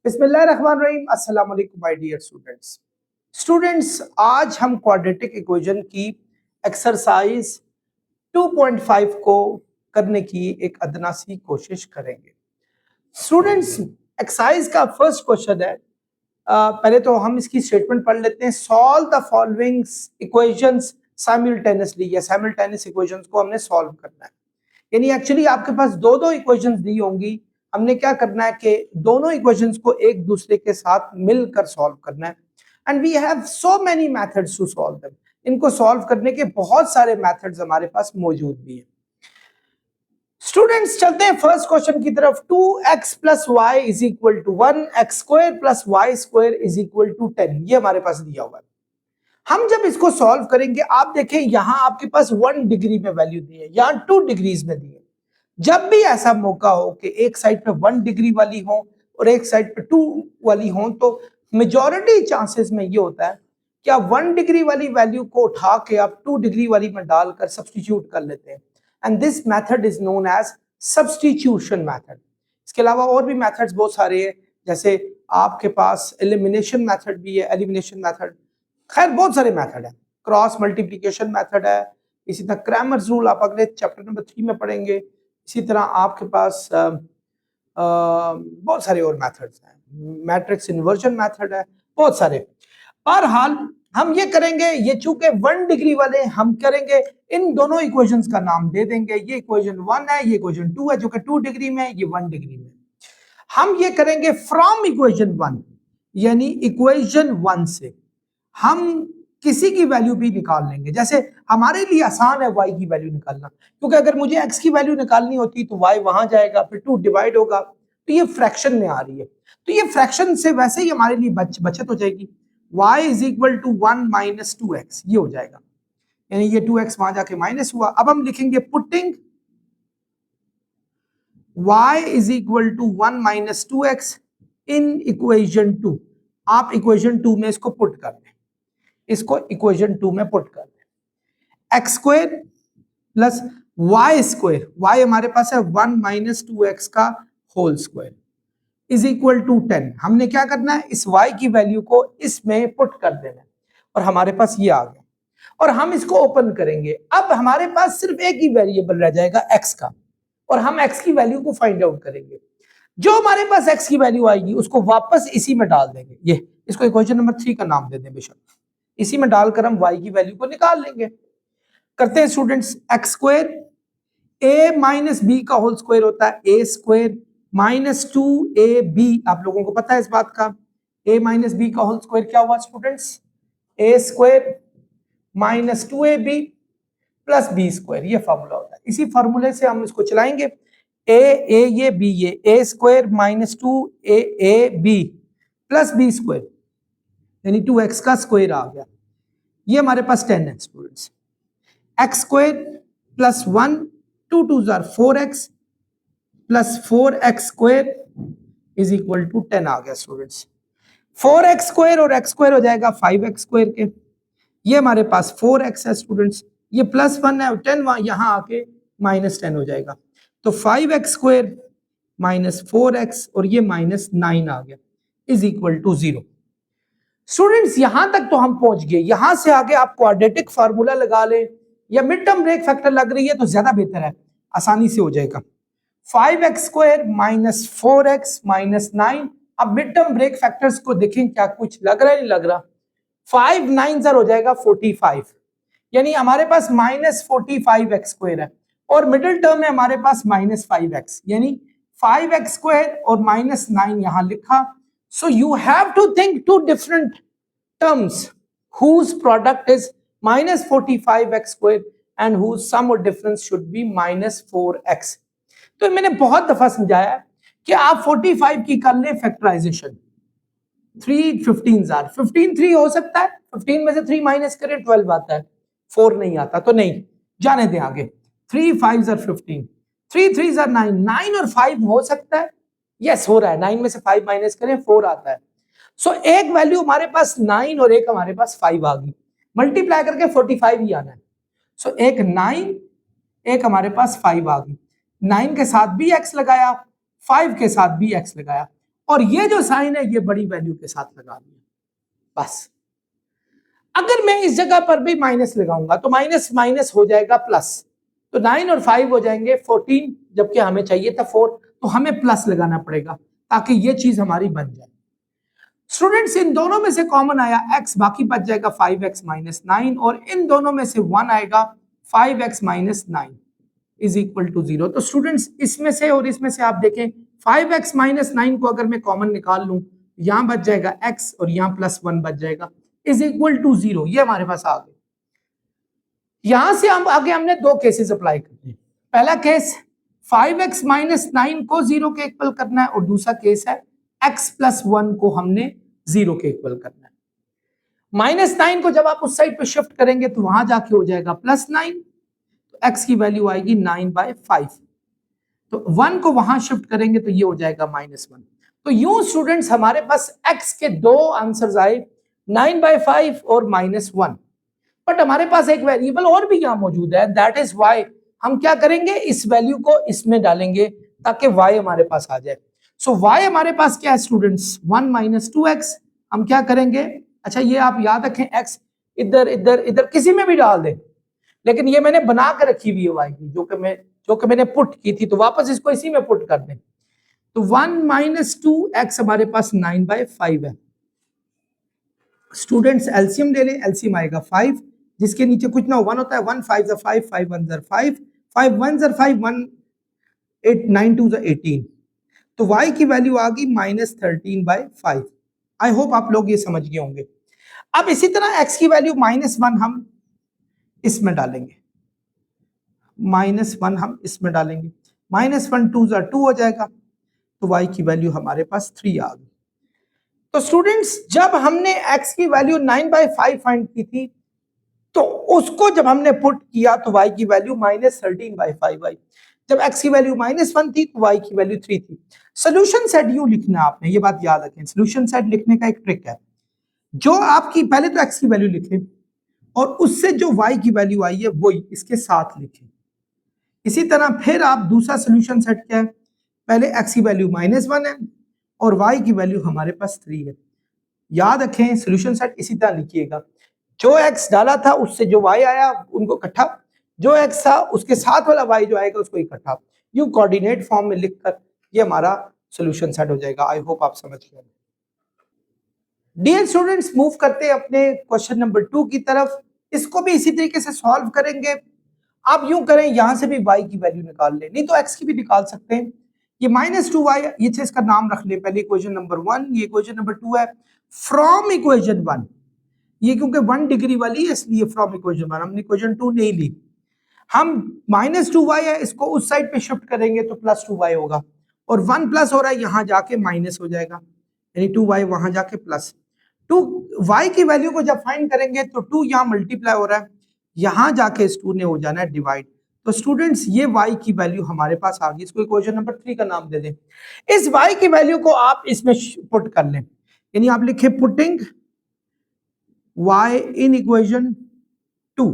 बिस्मिल्लाहिर्रहमानिर्रहीम। अस्सलाम वालेकुम माय डियर स्टूडेंट्स, आज हम क्वाड्रेटिक इक्वेशन की एक्सरसाइज 2.5 को करने की एक अदना सी कोशिश करेंगे। स्टूडेंट्स, एक्सरसाइज का फर्स्ट क्वेश्चन है। पहले तो हम इसकी स्टेटमेंट पढ़ लेते हैं। Solve the following equations simultaneously, या साइमल्टेनियस इक्वेशंस को हमने सॉल्व करना है। यानी एक्चुअली आपके पास दो दो इक्वेशंस दी होंगी, हमने क्या करना है कि दोनों इक्वेशंस को एक दूसरे के साथ मिलकर सॉल्व करना है। And we have so many methods to solve them. इनको सॉल्व करने के बहुत सारे मेथड्स हमारे पास मौजूद भी हैं। स्टूडेंट्स, चलते हैं फर्स्ट क्वेश्चन की तरफ। 2x plus y is equal to 1, x square plus y square is equal to 10। ये हमारे पास दिया हुआ है। हम जब इसको सॉल्व करेंगे, आप देखें यहां आपके पास 1 डिग्री में वैल्यू दी है, यहां 2 डिग्रीज में दी है। जब भी ऐसा मौका हो कि एक साइड पे 1 डिग्री वाली हो और एक साइड पे 2 वाली हो, तो मेजॉरिटी चांसेस में ये होता है कि आप 1 डिग्री वाली वैल्यू को उठा के आप 2 डिग्री वाली में डालकर सब्स्टिट्यूट कर लेते हैं। And this method is known as substitution method. इसके अलावा और भी मेथड्स बहुत सारे हैं, जैसे आपके पास एलिमिनेशन मेथड भी है, एलिमिनेशन मेथड, खैर बहुत सारे मेथड है। क्रॉस मल्टीप्लिकेशन मेथड है, इसी तरह क्रैमर्स रूल आप अगले चैप्टर नंबर 3 में पढ़ेंगे। इसी तरह आपके पास बहुत सारे और मेथड्स हैं, मैट्रिक्स इन्वर्जन मेथड है, बहुत सारे। बहरहाल हम ये करेंगे, ये चूंकि 1 डिग्री वाले, हम करेंगे इन दोनों इक्वेशंस का नाम दे देंगे। ये इक्वेशन 1 है, ये इक्वेशन 2 है, जो कि 2 डिग्री में है, ये 1 डिग्री में। हम ये करेंगे फ्रॉम इक्वेशन 1, यानी इक्वेशन 1 से हम किसी की वैल्यू भी निकाल लेंगे। जैसे हमारे लिए आसान है y की वैल्यू निकालना, क्योंकि अगर मुझे x की वैल्यू निकालनी होती तो y वहां जाएगा, फिर 2 डिवाइड होगा, तो ये फ्रैक्शन में आ रही है, तो ये फ्रैक्शन से वैसे ही हमारे लिए बचत हो जाएगी। y is equal to 1 minus 2x, ये हो जाएगा, यानी ये 2x वहां जाके माइनस हुआ। अब हम लिखेंगे putting y is equal to 1 minus 2x in equation 2। आप इक्वेशन 2 में इसको पुट कर दें, इसको इक्वेशन 2 में पुट कर दें। X square plus y square, y हमारे पास है 1 माइनस 2x का whole square is equal to 10। हमने क्या करना है, इस y की वैल्यू को इसमें पुट कर देना है, और हमारे पास ये आ गया। और हम इसको ओपन करेंगे। अब हमारे पास सिर्फ एक ही वेरिएबल रह जाएगा x का, और हम x की वैल्यू को फाइंड आउट करेंगे। जो हमारे पास x की वैल्यू आएगी उसको वापस इसी में डाल देंगे। ये इसको इक्वेशन नंबर 3 का नाम दे दें बेशक, इसी में डालकर हम y की वैल्यू को निकाल लेंगे। करते हैं students. X square a minus b का होल स्क्वायर होता है a स्क्वायर माइनस 2ab। आप लोगों को पता है इस बात का। a माइनस बी का होल स्क्वायर क्या हुआ students? a square minus 2ab plus b square, ये फॉर्मूला होता है। इसी फॉर्मूले से हम इसको चलाएंगे। a ये b ये a square minus 2ab plus b square, यानी 2x का स्क्वायर आ गया। ये हमारे पास 10 है स्टूडेंट्स। एक्स स्क्वायर प्लस 1, 2 2 जार 4x plus 4x square is equal to 10 आ गया स्टूडेंट्स। 4x स्क्वायर और x स्क्वायर हो जाएगा 5x स्क्वायर के। ये हमारे पास 4x है स्टूडेंट्स, ये प्लस 1 है और 10 यहां आके माइनस 10 हो जाएगा। तो 5x स्क्वायर माइनस 4x और ये माइनस 9 आ गया इज इक्वल टू 0। स्टूडेंट्स, यहां तक तो हम पहुंच गए। यहां से आगे आप क्वाड्रेटिक फार्मूला लगा लें, या मिड टर्म ब्रेक फैक्टर लग रही है तो ज्यादा बेहतर है, आसानी से हो जाएगा। 5x square minus 4x minus 9। अब मिड टर्म ब्रेक फैक्टर्स को देखें, क्या कुछ लग रहा है? नहीं लग रहा। 5 9 हो जाएगा 45, यानी हमारे पास माइनस 45x स्क्वायर है, और मिडिल टर्म में हमारे पास माइनस 5x, यानी 5x स्क्वायर और माइनस 9 यहां लिखा। So you have to think two different terms whose product is minus 45x square and whose sum or difference should be minus 4x। तो मैंने बहुत दफा समझाया कि आप 45 की कर ले फैक्टराइजेशन। 3 15 जार 15 3 हो सकता है, 15 में से 3 माइनस करें 12 आता है, 4 नहीं आता तो नहीं, जाने दें आगे। 3 5 जार 15, 3 3 जार 9, 9 और 5 हो सकता है, यस हो रहा है। 9 में से 5 माइनस करें 4 आता है। सो एक वैल्यू हमारे पास 9 और एक हमारे पास 5 आ गई, मल्टीप्लाई करके 45 ही आना है। सो एक 9 एक हमारे पास 5 आ गई। 9 के साथ भी x लगाया, 5 के साथ भी x लगाया, और ये जो साइन है ये बड़ी वैल्यू के साथ लगा दिया बस। अगर मैं इस जगह पर भी माइनस लगाऊंगा तो माइनस माइनस हो जाएगा प्लस, तो 9 और 5 हो जाएंगे 14, जबकि हमें चाहिए था 4, तो हमें प्लस लगाना पड़ेगा ताकि ये चीज हमारी बन जाए। स्टूडेंट्स इन दोनों में से कॉमन आया x, बाकी बच जाएगा 5x माइनस 9, और इन दोनों में से 1 आएगा 5x minus 9 is equal to 0। तो स्टूडेंट्स इसमें से और इसमें से आप देखें 5x माइनस 9 को अगर मैं कॉमन निकाल लूं, यहां बच जाएगा x और यहां प्लस 1 बच जाएगा इज इक्वल टू 0। ये हमारे पास आ गए। यहां से हम आगे हमने दो केसेस अप्लाई करने हैं। पहला केस 5x माइनस 9 को 0 के इक्वल करना है, और दूसरा केस है x प्लस 1 को हमने 0 के इक्वल करना है। माइनस 9 को जब आप उस साइड पे शिफ्ट करेंगे तो वहां जाके हो जाएगा प्लस 9, तो x की वैल्यू आएगी 9/5। तो 1 को वहां शिफ्ट करेंगे तो ये हो जाएगा -1। तो यूं स्टूडेंट्स हमारे पास x के दो आंसर्स आए, 9/5 और -1। बट हमारे पास एक वेरिएबल और भी यहां मौजूद है, दैट इज y। हम क्या करेंगे, इस वैल्यू को इसमें डालेंगे ताकि y हमारे पास आ जाए। सो y हमारे पास क्या है स्टूडेंट्स, 1 - 2x। हम क्या करेंगे, अच्छा ये आप याद रखें, x इधर इधर इधर किसी में भी डाल दें, लेकिन ये मैंने बना कर रखी हुई है y की, जो कि मैंने पुट की थी, तो वापस इसको इसी में पुट कर दें। तो 1 - 2x हमारे पास 9/5 है। स्टूडेंट्स एलसीएम ले लें, एलसीएम आएगा 5, जिसके नीचे कुछ ना 1 होता है, 1 5 * 5, 5 1 * 5, 5 1 * 5, 1 8 9 2 18। तो y की वैल्यू आ गई -13/5। आई होप आप लोग ये समझ गए होंगे। अब इसी तरह x की वैल्यू -1 हम इसमें डालेंगे, -1 हम इसमें डालेंगे, -1 2 * 2 हो जाएगा, तो y की वैल्यू हमारे पास 3 आ गई। तो स्टूडेंट्स जब हमने x की वैल्यू 9/5 फाइंड की थी, तो उसको जब हमने पुट किया तो y की वैल्यू -13/5 आई। जब x की वैल्यू -1 थी तो y की वैल्यू 3 थी। सोल्यूशन सेट यूं लिखना है आपने, ये बात याद रखें। सोल्यूशन सेट लिखने का एक ट्रिक है, जो आपकी पहले तो x की वैल्यू लिखें और उससे जो y की वैल्यू आई है वो इसके साथ लिखें। इसी तरह फिर आप दूसरा सोल्यूशन सेट क्या है, पहले x की वैल्यू -1 है और y की वैल्यू हमारे पास 3 है। याद रखें सोल्यूशन सेट इसी तरह लिखिएगा, जो x डाला था उससे जो y आया उनको इकट्ठा, जो x था उसके साथ वाला y जो आएगा उसको इकट्ठा, यूं कोऑर्डिनेट फॉर्म में लिखकर ये हमारा सॉल्यूशन सेट हो जाएगा। आई होप आप समझ गए। डियर स्टूडेंट्स मूव करते हैं अपने क्वेश्चन नंबर 2 की तरफ। इसको भी इसी तरीके से सॉल्व करेंगे। आप यूं करें, यहां से भी y की वैल्यू निकाल लें, नहीं तो x की भी निकाल सकते हैं। ये -2y, ये इसका नाम रख लें, पहले इक्वेशन नंबर 1, ये इक्वेशन नंबर 2 है। फ्रॉम इक्वेशन 1, ये क्योंकि 1 डिग्री वाली है इसलिए फ्रॉम इक्वेशन 1, हमने इक्वेशन 2 नहीं ली। हम -2y है, इसको उस साइड पे शिफ्ट करेंगे तो +2y होगा, और 1 प्लस हो रहा है यहां जाके माइनस हो जाएगा, यानी 2y वहां जाके प्लस। 2y की वैल्यू को जब फाइंड करेंगे तो 2 यहां मल्टीप्लाई हो रहा है, यहां जाके इस 2 ने हो जाना है डिवाइड। तो स्टूडेंट्स ये y की वैल्यू हमारे पास आ गई, इसको इक्वेशन नंबर 3 का नाम दे दें। इस y की वैल्यू को आप इसमें पुट कर लें, यानी आप लिखे पुटिंग y इन इक्वेशन 2,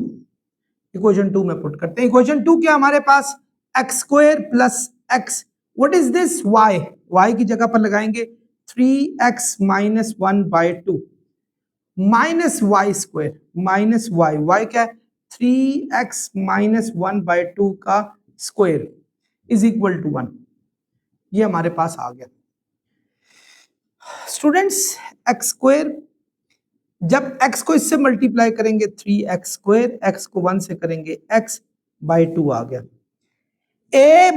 इक्वेशन 2 में पुट करते हैं। इक्वेशन 2 क्या हमारे पास, x² + x, what is this, y की जगह पर लगाएंगे 3x - 1/2 -y² y क्या है, 3x - 1/2 का स्क्वायर इज इक्वल टू 1। ये हमारे पास आ गया। स्टूडेंट्स x², जब x को इससे मल्टीप्लाई करेंगे 3x², x को 1 से करेंगे x/2 आ गया। a -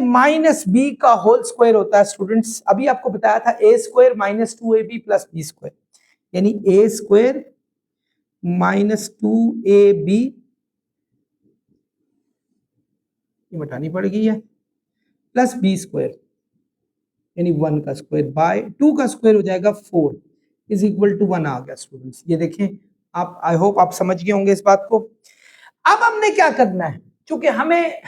b का होल स्क्वायर होता है स्टूडेंट्स, अभी आपको बताया था a² - 2ab + b², यानी a² - 2ab, ये मिटानी पड़ेगी है, प्लस b², यानी 1 का स्क्वायर बाय 2 का स्क्वायर हो जाएगा 4 इज इक्वल टू 1 आ गया। स्टूडेंट्स ये देखें आप, आई होप आप समझ गए होंगे इस बात को। अब हमने क्या करना है, क्योंकि हमें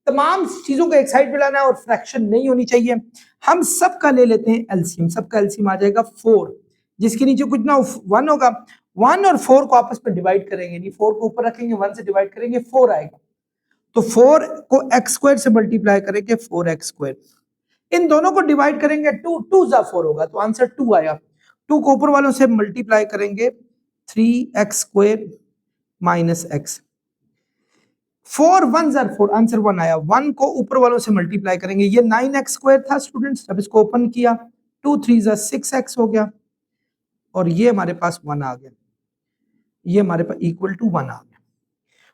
तमाम चीजों को एक साइड पे लाना है और फ्रैक्शन नहीं होनी चाहिए, हम सबका ले लेते हैं एलसीएम। सबका एलसीएम आ जाएगा 4, जिसके नीचे कुछ ना 1 होगा, 1 और 4 को आपस में डिवाइड करेंगे, यानी 4 को ऊपर रखेंगे, 1 से डिवाइड करेंगे 4 आएगा, तो 4 को x² से मल्टीप्लाई करेंगे 4x², इन दोनों को डिवाइड करेंगे 2, 2 जा 4 होगा, तो आंसर 2 आया। 2 को ऊपर वालों से मल्टीप्लाई करेंगे 3x स्क्वायर माइनस एक्स, 4 1 जा 4, आंसर 1 आया। 1 को ऊपर वालों से मल्टीप्लाई करेंगे, ये 9x स्क्वायर था स्टूडेंट्स, जब इसको ओपन किया 2 3 जा 6x हो गया, और ये हमारे पास 1 आ गया, ये हमारे पास इक्वल टू 1 आ गया।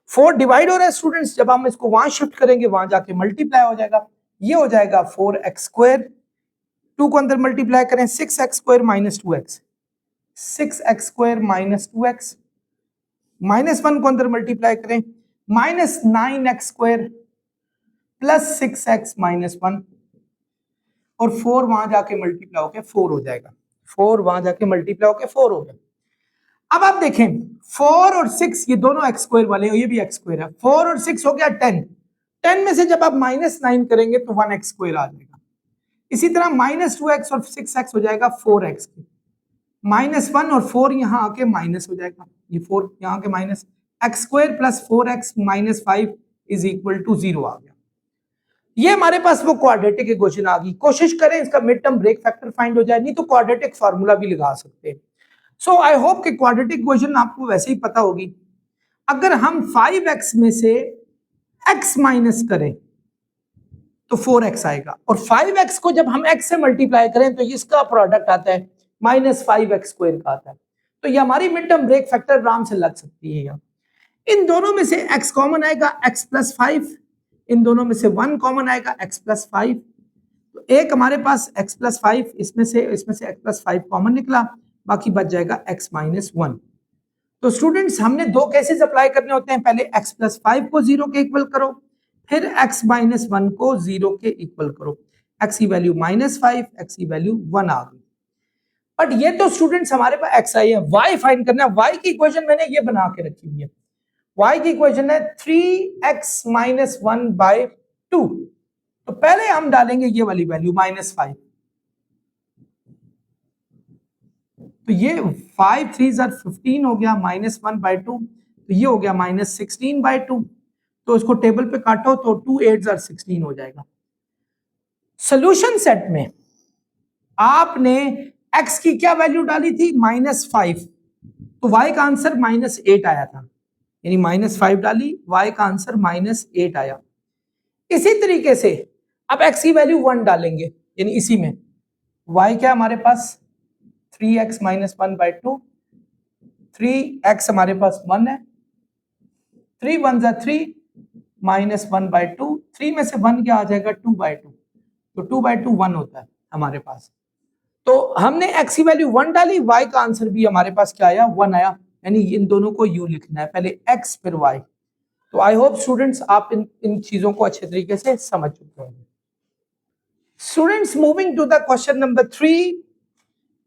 4 डिवाइड हो रहा है स्टूडेंट्स, जब हम इसको वहां शिफ्ट करेंगे वहां जाके मल्टीप्लाई हो जाएगा, ये हो जाएगा 4x स्क्वायर, 2 को अंदर मल्टीप्लाई करें 6x square minus 2x, 6x square minus 2x, minus 1 को अंदर मल्टीप्लाई करें minus 9x square plus 6x minus 1, और 4 वहां जाके मल्टीप्लाई होके 4 हो जाएगा, 4 वहां जाके मल्टीप्लाई होके 4 हो गया। अब आप देखें 4 और 6 ये दोनों x स्क्वायर वाले हैं, ये भी x स्क्वायर है, 4 और 6 हो गया 10, 10 में से जब आप माइनस 9 करेंगे तो 1x स्क्वायर आ जाएगा। इसी तरह माइनस 2x और 6x हो जाएगा 4x, माइनस 1 और 4 यहां आके माइनस हो जाएगा, ये 4 यहां के minus, x square plus 4x minus 5 is equal to 0 आ गया। ये हमारे पास वो क्वाड्रेटिक इक्वेशन आ गई। कोशिश करें इसका mid term break factor find हो जाए, नहीं तो क्वाड्रेटिक फार्मूला भी लगा सकते हैं। सो आई होप कि क्वाड्रेटिक इक्वेशन आपको वैसे ही पता होगी। अगर हम 5x में से x माइनस करें तो 4x आएगा, और 5x को जब हम x से मल्टीप्लाई करें तो इसका प्रोडक्ट आता है माइनस 5x स्क्वायर का आता है। तो ये हमारी मिड टर्म ब्रेक फैक्टर आराम से लग सकती है। यहाँ इन दोनों में से x कॉमन आएगा, x प्लस 5, इन दोनों में से 1 कॉमन आएगा, x प्लस 5, तो एक हमारे पास x प्लस 5, इसमें से x प्लस 5 कॉमन निकला, बाकी बच जाएगा x माइनस 1। तो स्टूडेंट्स हमने दो केसेस अप्लाई करने होते हैं, पहले x प्लस 5 को 0 के इक्वल करो, फिर x माइनस 1 को 0 के इक्वल करो। x की वैल्यू माइनस 5, x की वैल्यू 1 आ गई। बट ये तो स्टूडेंट्स हमारे पास x आई है, y फाइंड करना है। y की इक्वेशन मैंने ये बना के रखी हुई है, y की इक्वेशन है 3x माइनस 1 बाय 2। तो पहले हम डालेंगे ये वाली वैल्यू माइनस 5, तो ये 5 3 15 हो गया, माइनस 1 बाय 2, तो ये हो गया माइनस 16 बाय 2। तो इसको टेबल पे काटो तो 2 8 16 हो जाएगा। सोल्यूशन सेट में आपने x की क्या वैल्यू डाली थी, माइनस 5, तो y का आंसर माइनस 8 आया था, यानी माइनस 5 डाली, y का आंसर माइनस 8 आया। इसी तरीके से अब x की वैल्यू 1 डालेंगे, यानी इसी में y क्या हमारे पास 3x माइनस 1 बाय 2, 3x हमारे पास 1 है, 3 1 जा 3 माइनस 1 बाय 2, 3 में से 1 क्या आ जाएगा 2 बाय 2, तो 2 बाय 2 1 होता है हमारे पास। तो हमने x की वैल्यू 1 डाली, y का आंसर भी हमारे पास क्या आया 1 आया, यानी इन दोनों को u लिखना है, पहले x फिर y। तो आई होप स्टूडेंट्स आप इन चीजों को अच्छे तरीके से समझ चुके होंगे। Students moving to the question number 3,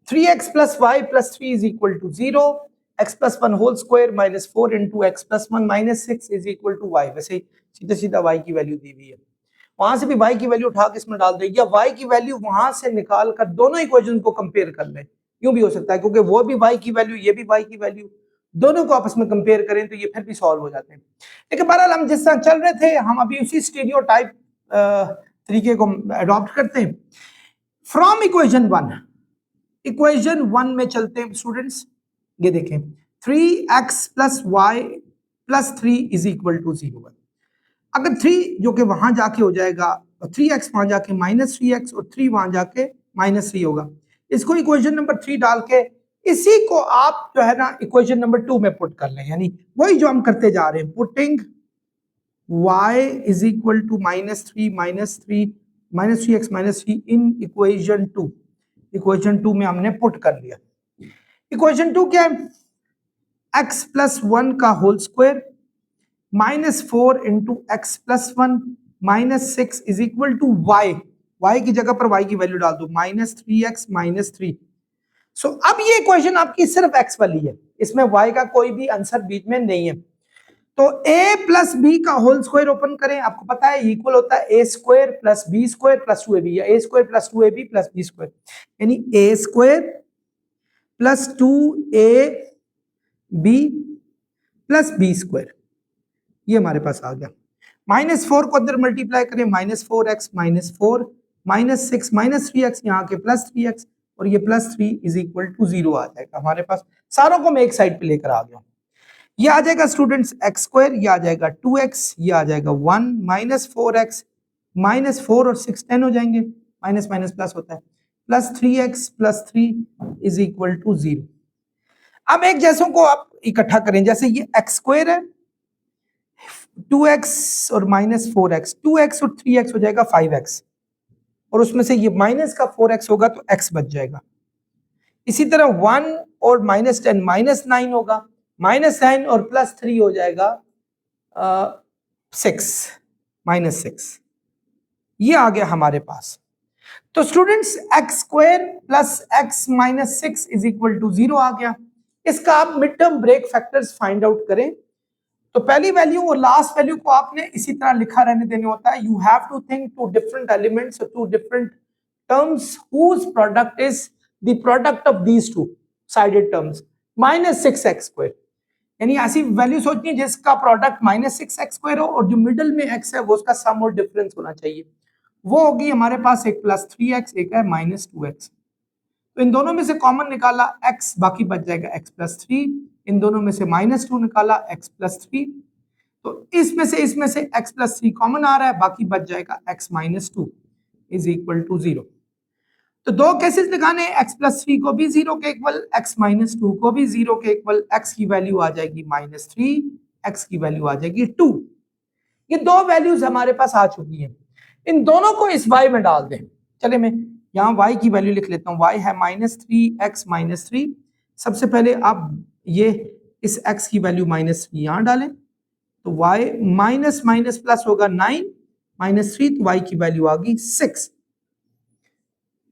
3x plus y plus 3 is equal to 0, x plus 1 whole square minus 4 into x plus 1 minus 6 is equal to y। वैसे सीधा सीधा y की वैल्यू दी हुई है, वहां से भी y की वैल्यू उठा के इसमें डाल दे, या y की वैल्यू वहां से निकाल कर दोनों इक्वेशन को कंपेयर कर ले, यूं भी हो सकता है, क्योंकि वो भी y की वैल्यू ये भी y की वैल्यू, दोनों को आपस में कंपेयर करें तो ये फिर भी सॉल्व हो जाते हैं। लेकिन बहरहाल हम जिस तरह चल रहे थे हम अभी उसी स्टीरियोटाइप तरीके को अडॉप्ट करते हैं। फ्रॉम इक्वेशन 1, इक्वेशन 1 में चलते हैं स्टूडेंट्स, ये देखें 3x plus y plus 3 is equal to 0। अगर 3 जो कि वहां जाके हो जाएगा, 3x वहां जाके माइनस 3x और 3 वहां जाके माइनस 3 होगा, इसको इक्वेशन नंबर 3 डाल के इसी को आप जो है ना इक्वेशन नंबर 2 में पुट कर लें, यानी वही जो हम करते जा रहे हैं, putting y is equal to minus 3 minus 3x minus 3 in equation 2। Equation 2 में हमने पुट कर लिया। इक्वेशन 2 क्या है, x प्लस 1 का whole square minus 4 into x plus 1 minus 6 is equal to y की जगह पर y की वैल्यू डाल दो, माइनस 3x माइनस 3। सो अब ये इक्वेशन आपकी सिर्फ x वाली है, इसमें y का कोई भी आंसर बीच में नहीं है। तो a प्लस बी का होल स्क्वायर ओपन करें, आपको पता है इक्वल होता है a square plus b square plus 2ab, या a square plus 2ab plus b square, यानी a square plus 2ab plus b square, ये हमारे पास आ गया। माइनस 4 को अंदर मल्टीप्लाई करें, माइनस 4x माइनस 4 -6 -3x यहाँ के +3x और ये +3 इज इक्वल टू 0 आ जाएगा हमारे पास। सारों को मैं एक साइड पे लेकर आ गया। ये आ जाएगा स्टूडेंट्स x स्क्वायर, ये आ जाएगा 2x, ये आ जाएगा 1 -4x, -4 और 6 10 हो जाएंगे, माइनस माइनस प्लस होता है, +3x +3 इज इक्वल टू 0। अब एक जैसों को आप इकट्ठा करें, जैसे ये x स्क्वायर है, 2x और -4x, 2x और 3x हो जाएगा 5x, और उसमें से ये माइनस का 4x होगा तो x बच जाएगा। इसी तरह 1 और -10 -9 होगा, -9 और +3 हो जाएगा 6 -6, ये आ गया हमारे पास। तो students x square plus x -6 is equal to 0 आ गया। इसका आप mid term break factors find out करें। तो पहली वैल्यू और लास्ट वैल्यू को आपने इसी तरह लिखा रहने देने होता है। You have to think two different elements, two different terms whose product is the product of these two sided terms -6x square, यानी ऐसी वैल्यू सोचनी है जिसका प्रोडक्ट -6x स्क्वायर हो और जो मिडिल में x है वो उसका सम और डिफरेंस होना चाहिए। वो होगी हमारे पास एक +3x, एक है -2x। तो इन दोनों में से कॉमन निकाला x, बाकी बच जाएगा x +3। इन दोनों में से -2 निकाला x +3, तो इसमें से x +3 कॉमन आ रहा है, बाकी बच जाएगा x -2 इज इक्वल टू 0। तो दो केसेस दिखाने, x +3 को भी 0 के इक्वल, x -2 को भी 0 के इक्वल, x की वैल्यू आ जाएगी -3, x की वैल्यू आ जाएगी 2। ये दो वैल्यूज हमारे पास आ चुकी हैं। इन दोनों को इस y में डाल दें। चले मैं यहाँ y की वैल्यू लिख लेता हूँ, y है -3x -3। सबसे पहले आप ये इस x की वैल्यू -3 यहाँ डालें, तो y माइनस माइनस प्लस होगा 9 -3, तो y की वैल्यू आ गई 6।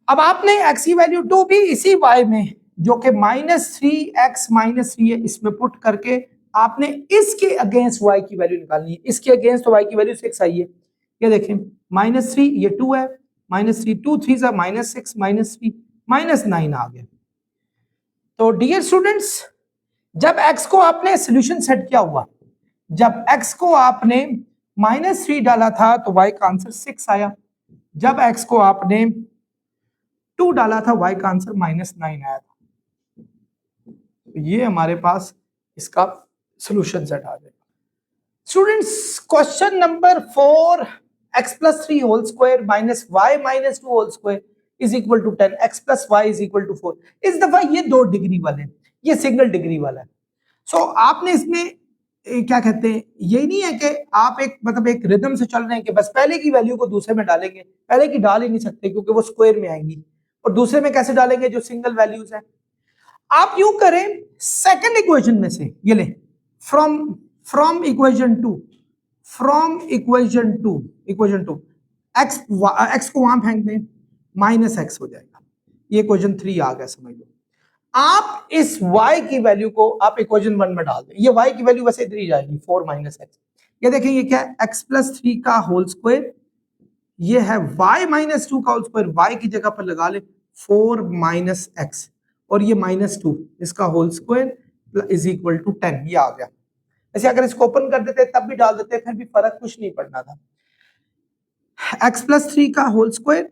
अब आपने x की वैल्यू 2 भी इसी y में जो कि -3x -3 है इसमें पुट करके आपने इसके अगेंस्ट y की वैल्यू निकालनी है। इसके अगेंस्ट तो y की वैल्यू 6 आई है, ये देखें -3 ये 2 है, -3 2 3 सा -6 -3 -9 आ गया। तो डियर स्टूडेंट्स, जब x को आपने सोल्यूशन सेट किया हुआ, जब x को आपने -3 डाला था तो y का आंसर 6 आया, जब x को आपने 2 डाला था y का आंसर -9 आया था। तो ये हमारे पास इसका सॉल्यूशन सेट आ जाएगा। Students, question number 4, x + 3 whole square minus y - 2 whole square is equal to 10, x + y is equal to 4। इस दफा ये 2 डिग्री वाले, ये सिंगल डिग्री वाला है। सो आपने इसमें क्या कहते हैं, यही नहीं है कि आप एक मतलब एक रिदम से चल रहे हैं कि बस पहले की वैल्यू को दूसरे में डालेंगे। पहले की डाल ही नहीं सकते क्योंकि वो स्क्वायर में आएंगी, और दूसरे में कैसे डालेंगे जो सिंगल वैल्यूज है। आप यूं करें, सेकंड इक्वेशन में से ये लें, फ्रॉम इक्वेशन 2 x को वहां फेंक दें, -x हो जाएगा। ये इक्वेशन 3 आ गया, समझ लो। आप इस y की वैल्यू को आप इक्वेशन 1 में डाल दें, ये y की वैल्यू वैसे इधर ही जाएगी 4 - x। ये देखें ये क्या है, x + 3 का होल स्क्वायर, ये है y - 2 का होल स्क्वायर, y की जगह पर लगा ले 4 - x, और ये -2 इसका whole square is equal to 10, ये आ गया। ऐसे अगर इसको ओपन कर देते तब भी डाल देते, फिर भी फर्क कुछ नहीं पड़ना था। x + 3 का होल स्क्वायर,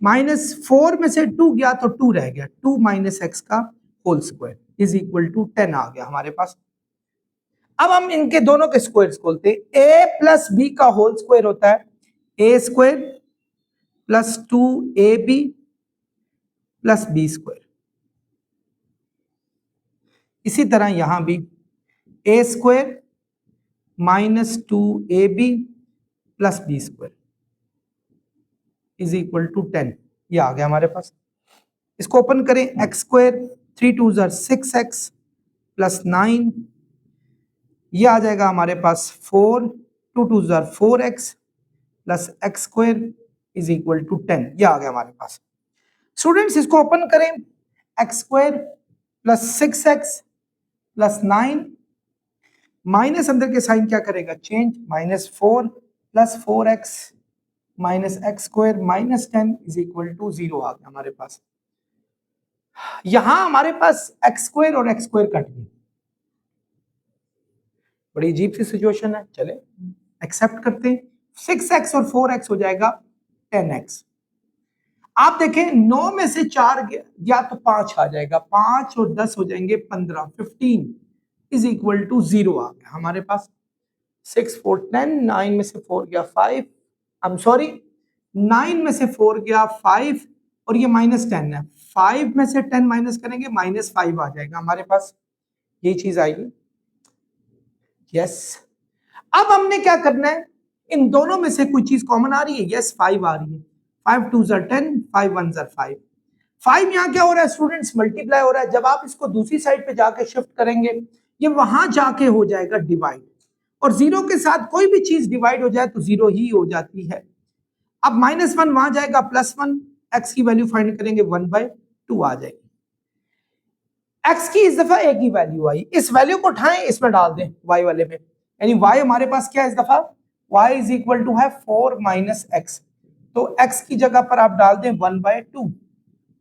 -4 में से 2 गया तो 2 रह गया, 2 - x का whole square is equal to 10 आ गया हमारे पास। अब हम इनके दोनों के स्क्वायर्स खोलते हैं। a + b का होल स्क्वायर होता है a square + 2ab + b square. इसी तरह यहां भी a square -2ab + b square is equal to 10, ये आ गया हमारे पास। इसको ओपन करें, x स्क्वायर 3 2 6x + 9, ये आ जाएगा हमारे पास 4 2 2 4x + x square is equal to 10, ये आ गया हमारे पास। स्टूडेंट्स, इसको ओपन करें, x स्क्वायर + 6x + 9, माइनस अंदर के साइन क्या करेगा, change, -4 + 4x - x square -10 is equal to 0 आ गया हमारे पास। यहां हमारे पास x स्क्वायर और x स्क्वायर कट गए, बड़ी अजीब सी सिचुएशन है। चले एक्सेप्ट करते हैं, 6x और 4x हो जाएगा 10x, आप देखें 9 में से 4 गया तो 5 आ जाएगा, 5 और 10 हो जाएंगे 15, 15 इज इक्वल टू 0 आ गया हमारे पास। 6 4 10, 9 में से 4 गया 5, आई एम सॉरी 9 में से 4 गया 5 और ये -10 है, 5 में से 10 माइनस करेंगे -5 आ जाएगा हमारे पास, ये चीज आएगी। यस, अब हमने क्या करना है, इन दोनों में से कोई चीज कॉमन आ रही है, यस 5 आ रही है, 5 2 10, 5 1 5, 5 यहाँ क्या हो रहा है स्टूडेंट्स, मल्टीप्लाई हो रहा है। जब आप इसको दूसरी साइड पे जाके शिफ्ट करेंगे ये वहां जाके हो जाएगा डिवाइड, और 0 के साथ कोई भी चीज डिवाइड हो जाए तो 0 ही हो जाती है। अब -1 वहां जाएगा +1, x की वैल्यू फाइंड करेंगे 1/2 आ जाएगी। x की इस दफा एक ही वैल्यू आई, इस वैल्यू को उठाएं इसमें डाल दें y वाले में, यानी y हमारे पास क्या है इस दफा, y इज इक्वल टू है 4 - x, तो x की जगह पर आप डाल दें 1/2,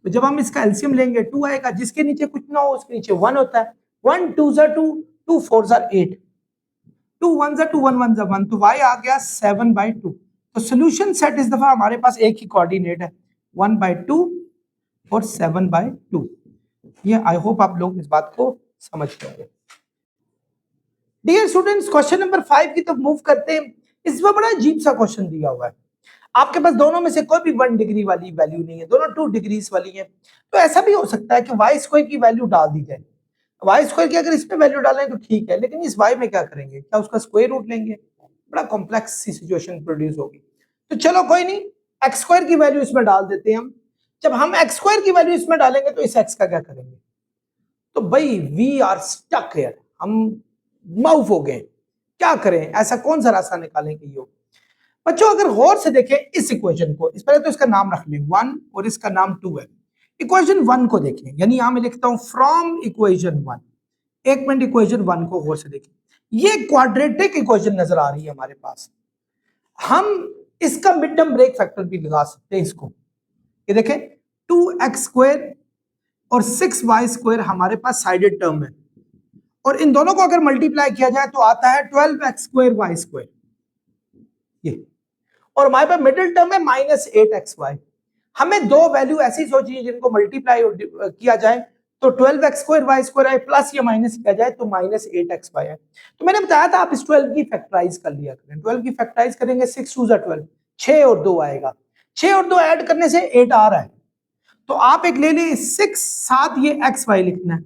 तो जब हम इसका एलसीएम लेंगे 2 आएगा, जिसके नीचे कुछ ना हो उसके नीचे 1 होता है, 1 2 2, 2 4 8, 2 1 2 1 1 1, तो y आ गया 7/2। तो सोल्यूशन सेट इस दफा हमारे पास एक ही कोऑर्डिनेट है 1/2 और 7/2। ये आई होप आप लोग इस बात को समझ गए। डियर स्टूडेंट्स, क्वेश्चन नंबर 5 की तरफ मूव करते हैं। इसमें बड़ा अजीब सा क्वेश्चन दिया हुआ है, आपके पास दोनों में से कोई भी 1 डिग्री वाली वैल्यू नहीं है, दोनों 2 डिग्रीज वाली है। तो ऐसा भी हो सकता है कि वाई स्क्वायर की वैल्यू डाल दी जाए, वाई स्क्वायर की अगर इसमें वैल्यू डालें तो ठीक है, लेकिन इस वाई में क्या करेंगे, क्या उसका स्क्वायर रूट लेंगे, बड़ा कॉम्प्लेक्स सी सिचुएशन प्रोड्यूस होगी। तो चलो कोई नहीं, एक्स स्क्वायर की वैल्यू इसमें डाल देते हैं हम। जब हम एक्स स्क्वायर की वैल्यू इसमें डालेंगे तो इस एक्स का क्या करेंगे, तो भाई वी आर स्टक हियर, हम माउफ हो गए, क्या करें, ऐसा कौन सा रास्ता निकालेंगे। ये बच्चों अगर गौर से देखें इस इक्वेशन को, इस पहले तो इसका नाम रख लें 1 और इसका नाम 2 है। इक्वेशन 1 को देखें, यानी यहां मैं लिखता हूं फ्रॉम इक्वेशन 1, एक मिनट इक्वेशन 1 को गौर से देखें, ये क्वाड्रेटिक इक्वेशन नजर आ रही है हमारे पास। हम इसका मिड टर्म ब्रेक फैक्टर भी लगा सकते हैं इसको, ये देखें 2x² और 6y² हमारे पास साइडेड टर्म है, और इन दोनों को अगर मल्टीप्लाई किया जाए तो आता है 12x² y², ये, और हमारे पास मिडिल टर्म है -8xy। हमें दो वैल्यू ऐसी सोचिए जिनको मल्टीप्लाई किया जाए तो 12x² y² आए, प्लस या माइनस किया जाए तो -8xy है। तो मैंने बताया था आप इस 12 की फैक्टराइज कर लिया करें, 12 की फैक्टराइज करेंगे 6 2 12, 6 और 2 आएगा, 6 और 2 ऐड करने से 8 आ रहा है। तो आप एक ले लें 6 साथ ये xy लिखना है,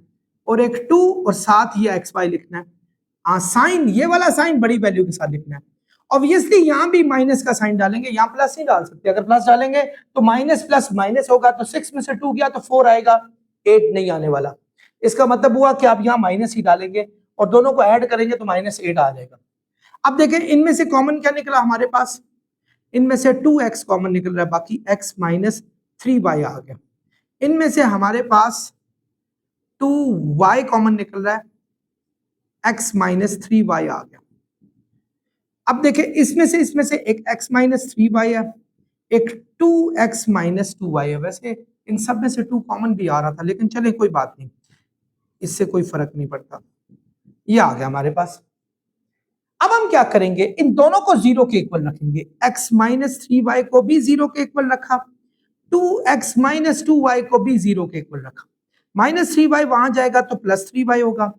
और एक 2 और साथ ये xy लिखना है। साइन ये वाला साइन बड़ी वैल्यू के साथ लिखना है। ऑब्वियसली यहां भी माइनस का साइन डालेंगे, यहां प्लस नहीं डाल सकते, अगर प्लस डालेंगे तो माइनस प्लस माइनस होगा, तो 6 में से 2 गया तो 4 आएगा, 8 नहीं आने वाला। इसका मतलब हुआ कि आप यहां माइनस ही डालेंगे और दोनों को ऐड करेंगे तो -8 आ जाएगा। अब देखें इनमें से कॉमन क्या निकला हमारे पास, इनमें से 2x कॉमन निकल रहा है, बाकी x - 3y आ गया। इनमें से हमारे पास 2y कॉमन निकल रहा है, x - 3y आ गया। अब देखें इसमें से एक x - 3y है, एक 2x - 2y है। वैसे इन सब में से 2 कॉमन भी आ रहा था, लेकिन चले कोई बात नहीं, इससे कोई फर्क नहीं पड़ता, ये आ गया हमारे पास। अब हम क्या करेंगे, इन दोनों को 0 के इक्वल रखेंगे, x - 3y को भी 0 के इक्वल रखा, 2x - 2y को भी 0 के इक्वल रखा। -3y वहां जाएगा तो +3y होगा,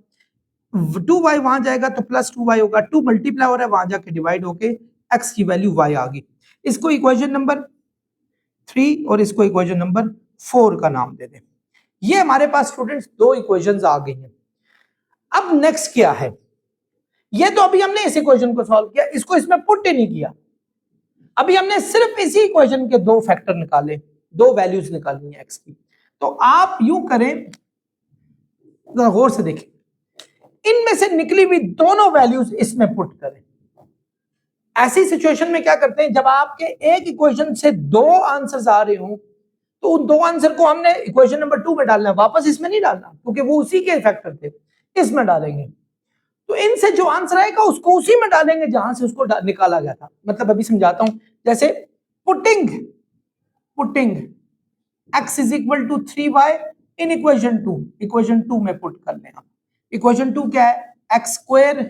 2y वहां जाएगा तो +2y होगा, 2 मल्टीप्लाई हो रहा है वहां जाके डिवाइड होके x की वैल्यू y आ गई। इसको इक्वेशन नंबर 3 और इसको इक्वेशन नंबर 4 का नाम दे दें। ये हमारे पास स्टूडेंट्स दो इक्वेशंस आ गई हैं। अब नेक्स्ट क्या है, ये तो अभी हमने इस इक्वेशन को सॉल्व किया, इसको इसमें पुट ही नहीं किया, अभी हमने सिर्फ इसी इक्वेशन के दो फैक्टर निकाले, दो वैल्यूज निकालनी है x की। तो आप यूं करें, गौर से देखें, इनमें से निकली हुई दोनों वैल्यूज इसमें पुट करें। ऐसी सिचुएशन में क्या करते हैं, जब आपके एक इक्वेशन से दो आंसर्स आ रहे हो तो उन दो आंसर को हमने इक्वेशन नंबर 2 में डालना है, वापस इसमें नहीं डालना, क्योंकि वो उसी के फैक्टर थे, इसमें डालेंगे। तो इनसे जो आंसर आएगा उसको उसी में डालेंगे जहां से उसको निकाला गया था। मतलब अभी समझाता हूं, जैसे putting x is equal to 3y in equation 2, equation 2 में पुट कर लेना। इक्वेशन 2 क्या है, x²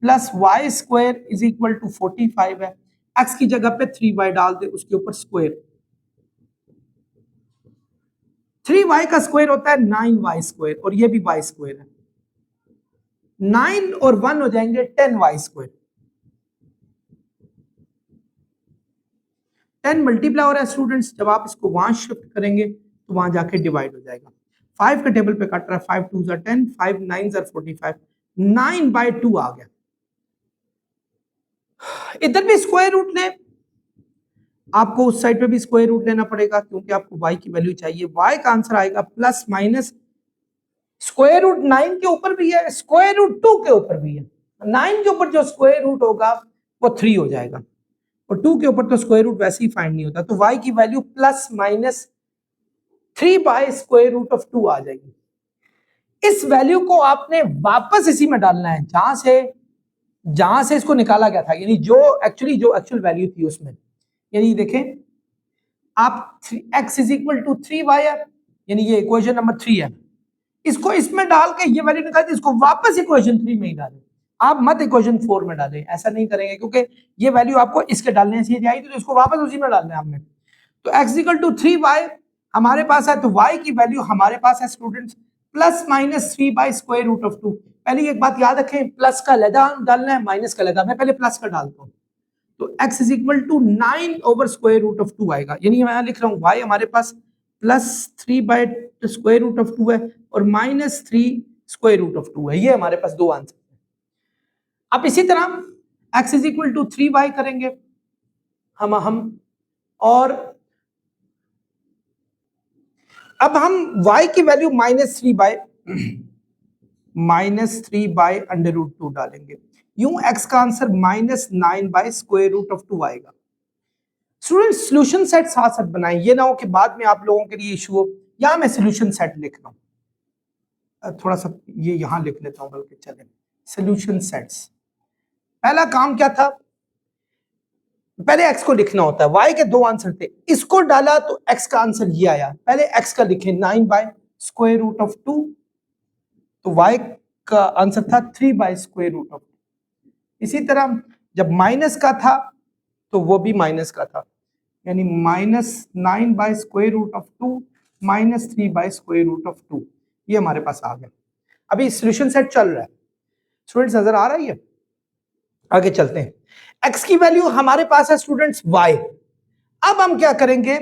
plus y² is equal to 45 है, x की जगह पे 3y डाल दे, उसके ऊपर स्क्वायर, 3y का स्क्वायर होता है 9y स्क्वायर और ये भी y स्क्वायर है, 9 और 1 हो जाएंगे 10y स्क्वायर, 10 मल्टीप्लाई हो रहा है स्टूडेंट्स, जब आप इसको वहां शिफ्ट करेंगे तो वहां जाके डिवाइड हो जाएगा। 5 के टेबल पे कट रहा है, 5 2 10, 5 9 45, 9/2 आ गया। इधर भी स्क्वायर रूट लें, आपको उस साइड पे भी स्क्वायर रूट लेना पड़ेगा क्योंकि आपको y की वैल्यू चाहिए। y का आंसर आएगा प्लस माइनस स्क्वायर रूट 9 के ऊपर भी है, स्क्वायर रूट 2 के ऊपर भी है। 9 के ऊपर जो स्क्वायर रूट होगा वो 3 हो जाएगा और 2 के ऊपर तो स्क्वायर रूट वैसे ही फाइंड नहीं होता, तो y की वैल्यू प्लस माइनस 3/√2 आ जाएगी। इस वैल्यू को आपने वापस इसी में डालना है जहां से इसको निकाला गया था, यानी जो एक्चुअल वैल्यू थी उसमें। यानी देखें आप x is equal to 3y है, यानी ये इक्वेशन नंबर 3 है, इसको इसमें डाल के ये वैल्यू निकाल दी, इसको वापस इक्वेशन 3 में ही डालें। आप मत इक्वेशन 4 में डालें, ऐसा नहीं करेंगे क्योंकि ये वैल्यू आपको इसके डालने से आई थी तो इसको वापस उसी में डालना है आपने। तो x इक्वल टू 3y हमारे पास है, तो y की वैल्यू हमारे पास है स्टूडेंट्स प्लस माइनस 3/√2। पहले एक बात याद रखें, प्लस का लहदा डालना है, माइनस का लहदा। मैं पहले प्लस का डालता हूं, तो x इज इक्वल टू 9/√2 आएगा। यानी मैं लिख रहा हूं y हमारे पास प्लस 3/√2 है और माइनस 3/√2 है। ये हमारे पास दो आंसर है। अब इसी तरह x is equal to 3y करेंगे हम और अब हम y की वैल्यू -3/√2 डालेंगे, यूं x का आंसर -9/√2 आएगा। स्टूडेंट सोल्यूशन सेट साथ साथ बनाएं, ये ना हो कि बाद में आप लोगों के लिए इशू हो। यहां मैं सोल्यूशन सेट लिख रहा हूं, थोड़ा सा ये यहां लिख लेता हूं, बल्कि चले सोल्यूशन सेट्स। पहला काम क्या था, पहले x को लिखना होता है, y के दो आंसर थे, इसको डाला तो x का आंसर ये आया। पहले x का लिखें 9/√2, तो y का आंसर था 3/√2। इसी तरह जब माइनस का था तो वो भी माइनस का था, यानी -9/√2 -3/√2, ये हमारे पास आ गया। अभी सोल्यूशन सेट चल रहा है, स्टूडेंट्स नजर आ रही है? आगे चलते हैं। x की वैल्यू हमारे पास है स्टूडेंट्स y। अब हम क्या करेंगे,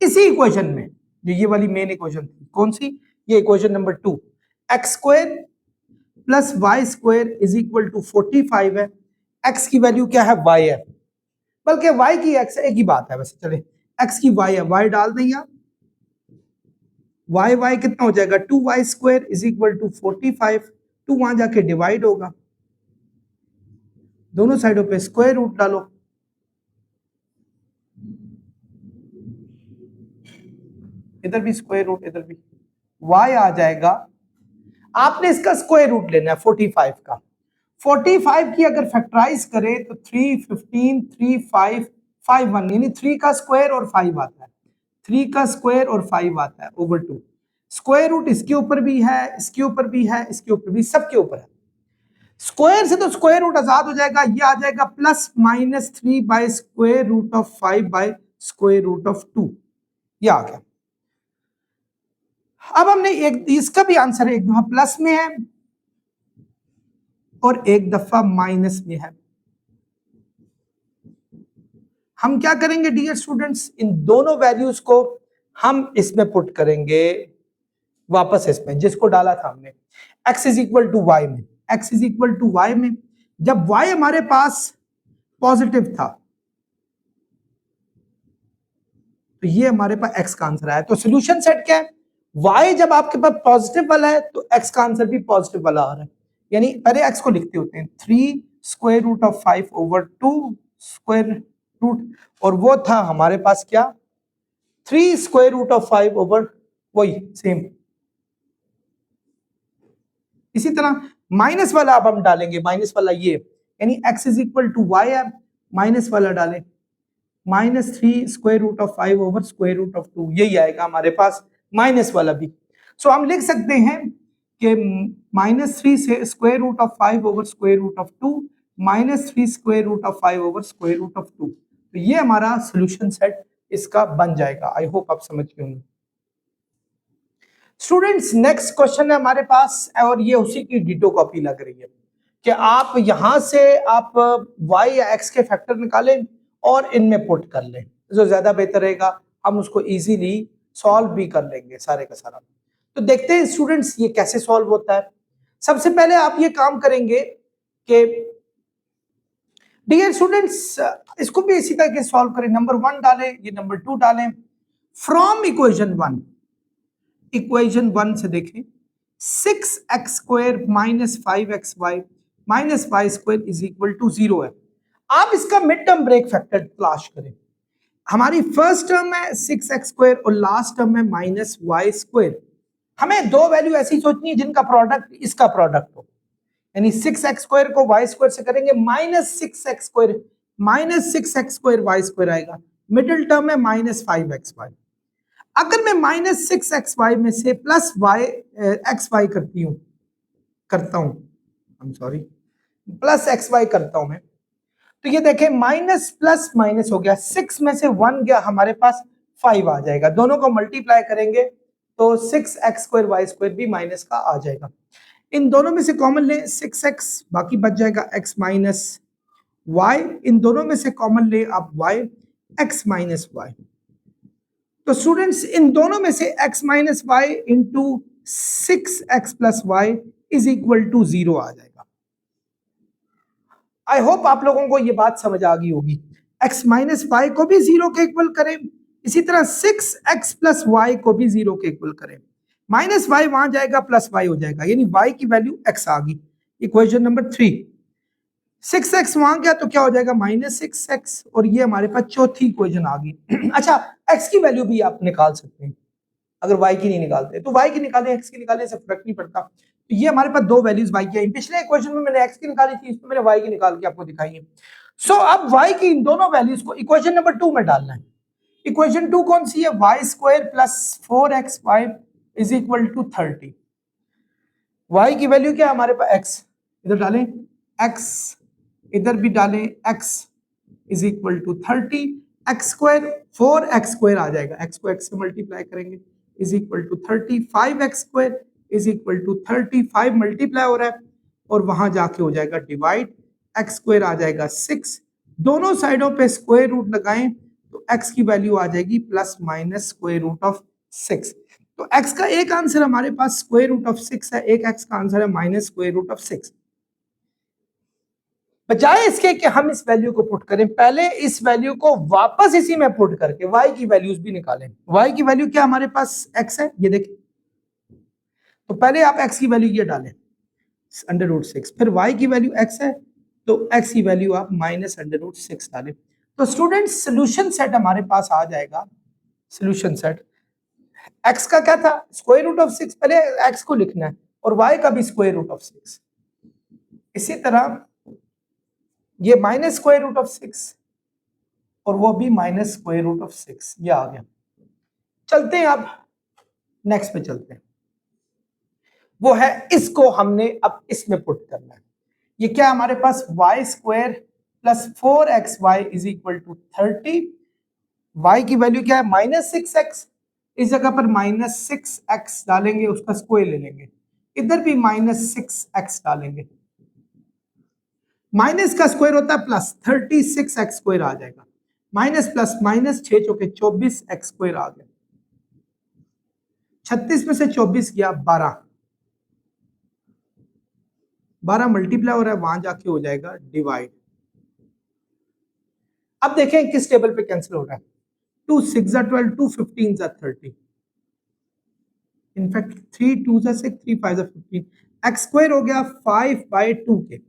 इसी इक्वेशन में जो ये वाली मेन इक्वेशन थी, कौन सी, ये equation number 2, x² plus y² is equal to 45 है। x की वैल्यू क्या है, y है, बल्कि y की x एक ही बात है वैसे, चले x की y है, y डाल दें यहां, y कितना हो जाएगा 2y² इज इक्वल टू 45, 2 वहां जाके डिवाइड होगा, दोनों साइडों पे स्क्वायर रूट डालो, इधर भी स्क्वायर रूट, इधर भी y आ जाएगा। आपने इसका स्क्वायर रूट लेना है 45 का। 45 की अगर फैक्टराइज करें तो 3 15 3 5 5 1, यानी 3 का स्क्वायर और 5 आता है, 3 का स्क्वायर और 5 आता है ओवर 2। स्क्वायर रूट इसके ऊपर भी है, इसके ऊपर भी है, इसके ऊपर भी, सबके ऊपर है। स्क्वायर से तो स्क्वायर रूट आजाद हो जाएगा, ये आ जाएगा प्लस माइनस 3/√5/√2, ये आ गया। अब हमने एक, इसका भी आंसर है, एक दफा प्लस में है और एक दफा माइनस में है। हम क्या करेंगे डियर स्टूडेंट्स, इन दोनों वैल्यूज को हम इसमें पुट करेंगे वापस इसमें, जिसको डाला था हमने x is equal to y में। x is equal to y में जब y हमारे पास पॉजिटिव था तो ये हमारे पास x का आंसर आया। तो सोल्यूशन सेट क्या है, y जब आपके पास पॉजिटिव वाला है तो x का आंसर भी पॉजिटिव वाला आ रहा है। यानी पहले x को लिखते होते हैं 3√5/2 स्क्वायर रूट, और वो था हमारे पास क्या 3√5 वही सेम। इसी तरह माइनस वाला अब हम डालेंगे, माइनस वाला ये, यानी x is equal to y है, माइनस वाला डालें -3√5/√2, यही आएगा हमारे पास माइनस वाला भी। सो हम लिख सकते हैं कि -3√5/√2 -3√5/√2, तो ये हमारा सोल्यूशन सेट इसका बन जाएगा। आई होप आप समझ गए होंगे। स्टूडेंट्स नेक्स्ट क्वेश्चन है हमारे पास और ये उसी की डिटो कॉपी लग रही है कि आप यहां से आप y या x के फैक्टर निकालें और इनमें पुट कर लें, जो ज्यादा बेहतर रहेगा, हम उसको इजीली सॉल्व भी कर लेंगे सारे का सारा। तो देखते हैं स्टूडेंट्स ये कैसे सॉल्व होता है। सबसे पहले आप ये काम करेंगे कि डियर स्टूडेंट्स इसको भी इसी तरह सॉल्व करें। नंबर 1 डालें, ये नंबर 2 डालें। फ्रॉम इक्वेशन 1 से देखें 6x² minus 5xy minus y² is equal to 0 है। आप इसका मिड टर्म ब्रेक फैक्टर तलाश करें। हमारी फर्स्ट टर्म है 6x² और लास्ट टर्म है माइनस y²। हमें दो वैल्यू ऐसी सोचनी है जिनका प्रोडक्ट इसका प्रोडक्ट हो, यानी 6x² को y² से करेंगे minus 6x² minus 6x² y² आएगा। मिडिल टर्म है माइनस 5xy। अगर मैं माइनस 6xy में से प्लस xy करता हूं प्लस xy करता हूं मैं, तो ये देखें माइनस प्लस माइनस हो गया, 6 में से 1 गया, हमारे पास 5 आ जाएगा। दोनों को मल्टीप्लाई करेंगे तो 6x² y² भी माइनस का आ जाएगा। इन दोनों में से कॉमन लें 6x, बाकी बच जाएगा x माइनस y। इन दोनों में से कॉमन ले आप y, x माइनस y। तो स्टूडेंट्स इन दोनों में से x minus y into 6x plus y is equal to 0 आ जाएगा। आई होप आप लोगों को ये बात समझ आ गई होगी। x माइनस वाई को भी 0 के इक्वल करें, इसी तरह 6x प्लस वाई को भी 0 के इक्वल करें। माइनस वाई वहां जाएगा, प्लस वाई हो जाएगा, यानी y की वैल्यू x आ गई। इक्वेशन नंबर 3, 6x वहां गया तो क्या हो जाएगा माइनस 6x, और ये हमारे पास चौथी इक्वेशन आ गई। अच्छा, x की वैल्यू भी आप निकाल सकते हैं, अगर y की नहीं निकालते तो y की निकालें, x की निकालें, से फर्क नहीं पड़ता। तो ये हमारे पास दो वैल्यूज y की आई। पिछले इक्वेशन में मैंने x की निकाली थी, इसमें मैंने y की निकाल के आपको दिखाई है। सो अब y की इन दोनों वैल्यूज को इक्वेशन नंबर 2 में डालना है। इक्वेशन 2 कौन सी है? y² plus 4xy is equal to 30। y की वैल्यू क्या है हमारे पास? x, इधर डालें x, इधर भी डालें x is equal to 30। x² 4x² आ जाएगा, x को x से मल्टीप्लाई करेंगे is equal to 30। 5x² is equal to 30, 5 multiply हो रहा है और वहां जाके हो जाएगा डिवाइड, x² आ जाएगा 6। दोनों साइडों पे स्क्वायर रूट लगाएं तो x की वैल्यू आ जाएगी plus minus square root of 6। तो x का एक आंसर हमारे पास स्क्वायर रूट ऑफ 6 है, एक x का आंसर है माइनस स्क्वायर रूट ऑफ 6। बजाय इसके कि हम इस वैल्यू को पुट करें, पहले इस वैल्यू को वापस इसी में पुट करके y की वैल्यूज भी निकालें। y की वैल्यू क्या हमारे पास x है, ये देखिए। तो पहले आप x की वैल्यू ये डालें √6, फिर y की वैल्यू x है तो x की वैल्यू आप माइनस √6 डालें। तो स्टूडेंट्स सोल्यूशन सेट हमारे पास आ जाएगा। सोल्यूशन सेट x का क्या था? स्क्वायर रूट ऑफ 6, पहले x को लिखना है, और y का भी स्क्वायर रूट ऑफ 6। इसी तरह ये माइनस स्क्वायर रूट ऑफ 6 और वो भी माइनस स्क्वायर रूट ऑफ 6, ये आ गया। चलते हैं अब नेक्स्ट पे चलते हैं, वो है इसको हमने अब इसमें पुट करना है। ये क्या हमारे पास? y² plus 4xy is equal to 30। y की वैल्यू क्या है? माइनस 6x, इस जगह पर माइनस 6x डालेंगे, उसका स्क्वायर ले लेंगे, इधर भी माइनस 6x डालेंगे, माइनस का स्क्वायर होता है प्लस, 36x² आ जाएगा। माइनस प्लस माइनस 6 चौके 24x² आ गया। 36 में से 24 गया 12, 12 मल्टीप्लाई हो रहा है, वहां जाके हो जाएगा डिवाइड। अब देखें किस टेबल पे कैंसिल हो रहा है। 2 6 12, 2 15 30, इनफैक्ट 3 2 6, 3 5 15, x² हो गया 5/2 के।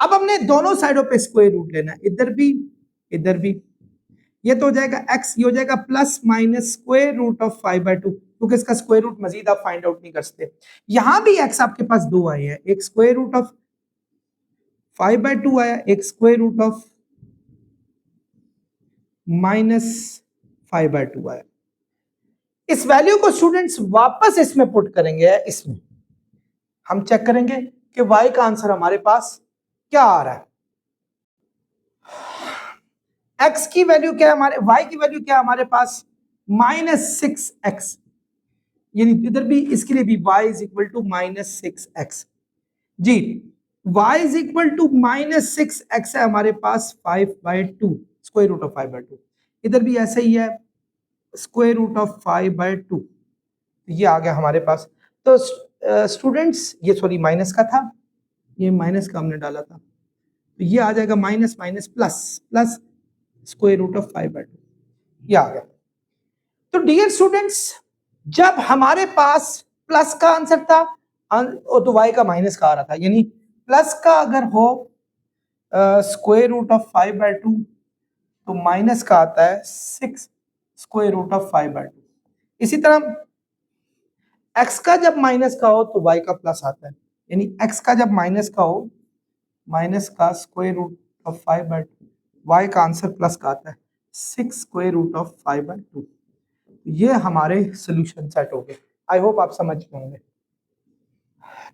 अब हमने दोनों साइडों पे स्क्वायर रूट लेना है, इधर भी इधर भी। ये तो हो जाएगा x, ये हो जाएगा plus minus square root of 5/2, क्योंकि इसका स्क्वायर रूट मजीद आप फाइंड आउट नहीं कर सकते। यहां भी x आपके पास दो आए हैं, एक स्क्वायर रूट ऑफ 5/2 आया, एक स्क्वायर रूट ऑफ माइनस 5/2 आया। इस वैल्यू को स्टूडेंट्स वापस इसमें पुट करेंगे, इसमें हम चेक करेंगे कि y का आंसर हमारे पास क्या आ रहा है। x की वैल्यू क्या है हमारे, y की वैल्यू क्या है हमारे पास? Minus 6x। यानी इधर भी इसके लिए भी y is equal to -6x जी। y is equal to -6x है हमारे पास 5/2 स्क्वायर रूट ऑफ 5/2। इधर भी ऐसा ही है स्क्वायर रूट ऑफ 5/2। ये आ गया हमारे पास। तो स्टूडेंट्स ये सॉरी माइनस का था, ये माइनस का हमने डाला था, तो ये आ जाएगा minus minus plus plus square root of 5/2, ये आ गया। तो डियर स्टूडेंट्स जब हमारे पास प्लस का आंसर था तो y का माइनस का आ रहा था, यानी प्लस का अगर हो स्क्वायर रूट ऑफ 5/2 तो माइनस का आता है 6 स्क्वायर रूट ऑफ 5/2। इसी तरह x का जब माइनस का हो तो y का प्लस आता है, यानी x का जब माइनस का हो माइनस का स्क्वायर रूट ऑफ 5/2, y का आंसर प्लस का आता है 6 स्क्वायर रूट ऑफ 5/2। ये हमारे सॉल्यूशन सेट हो गए। आई होप आप समझ गए होंगे।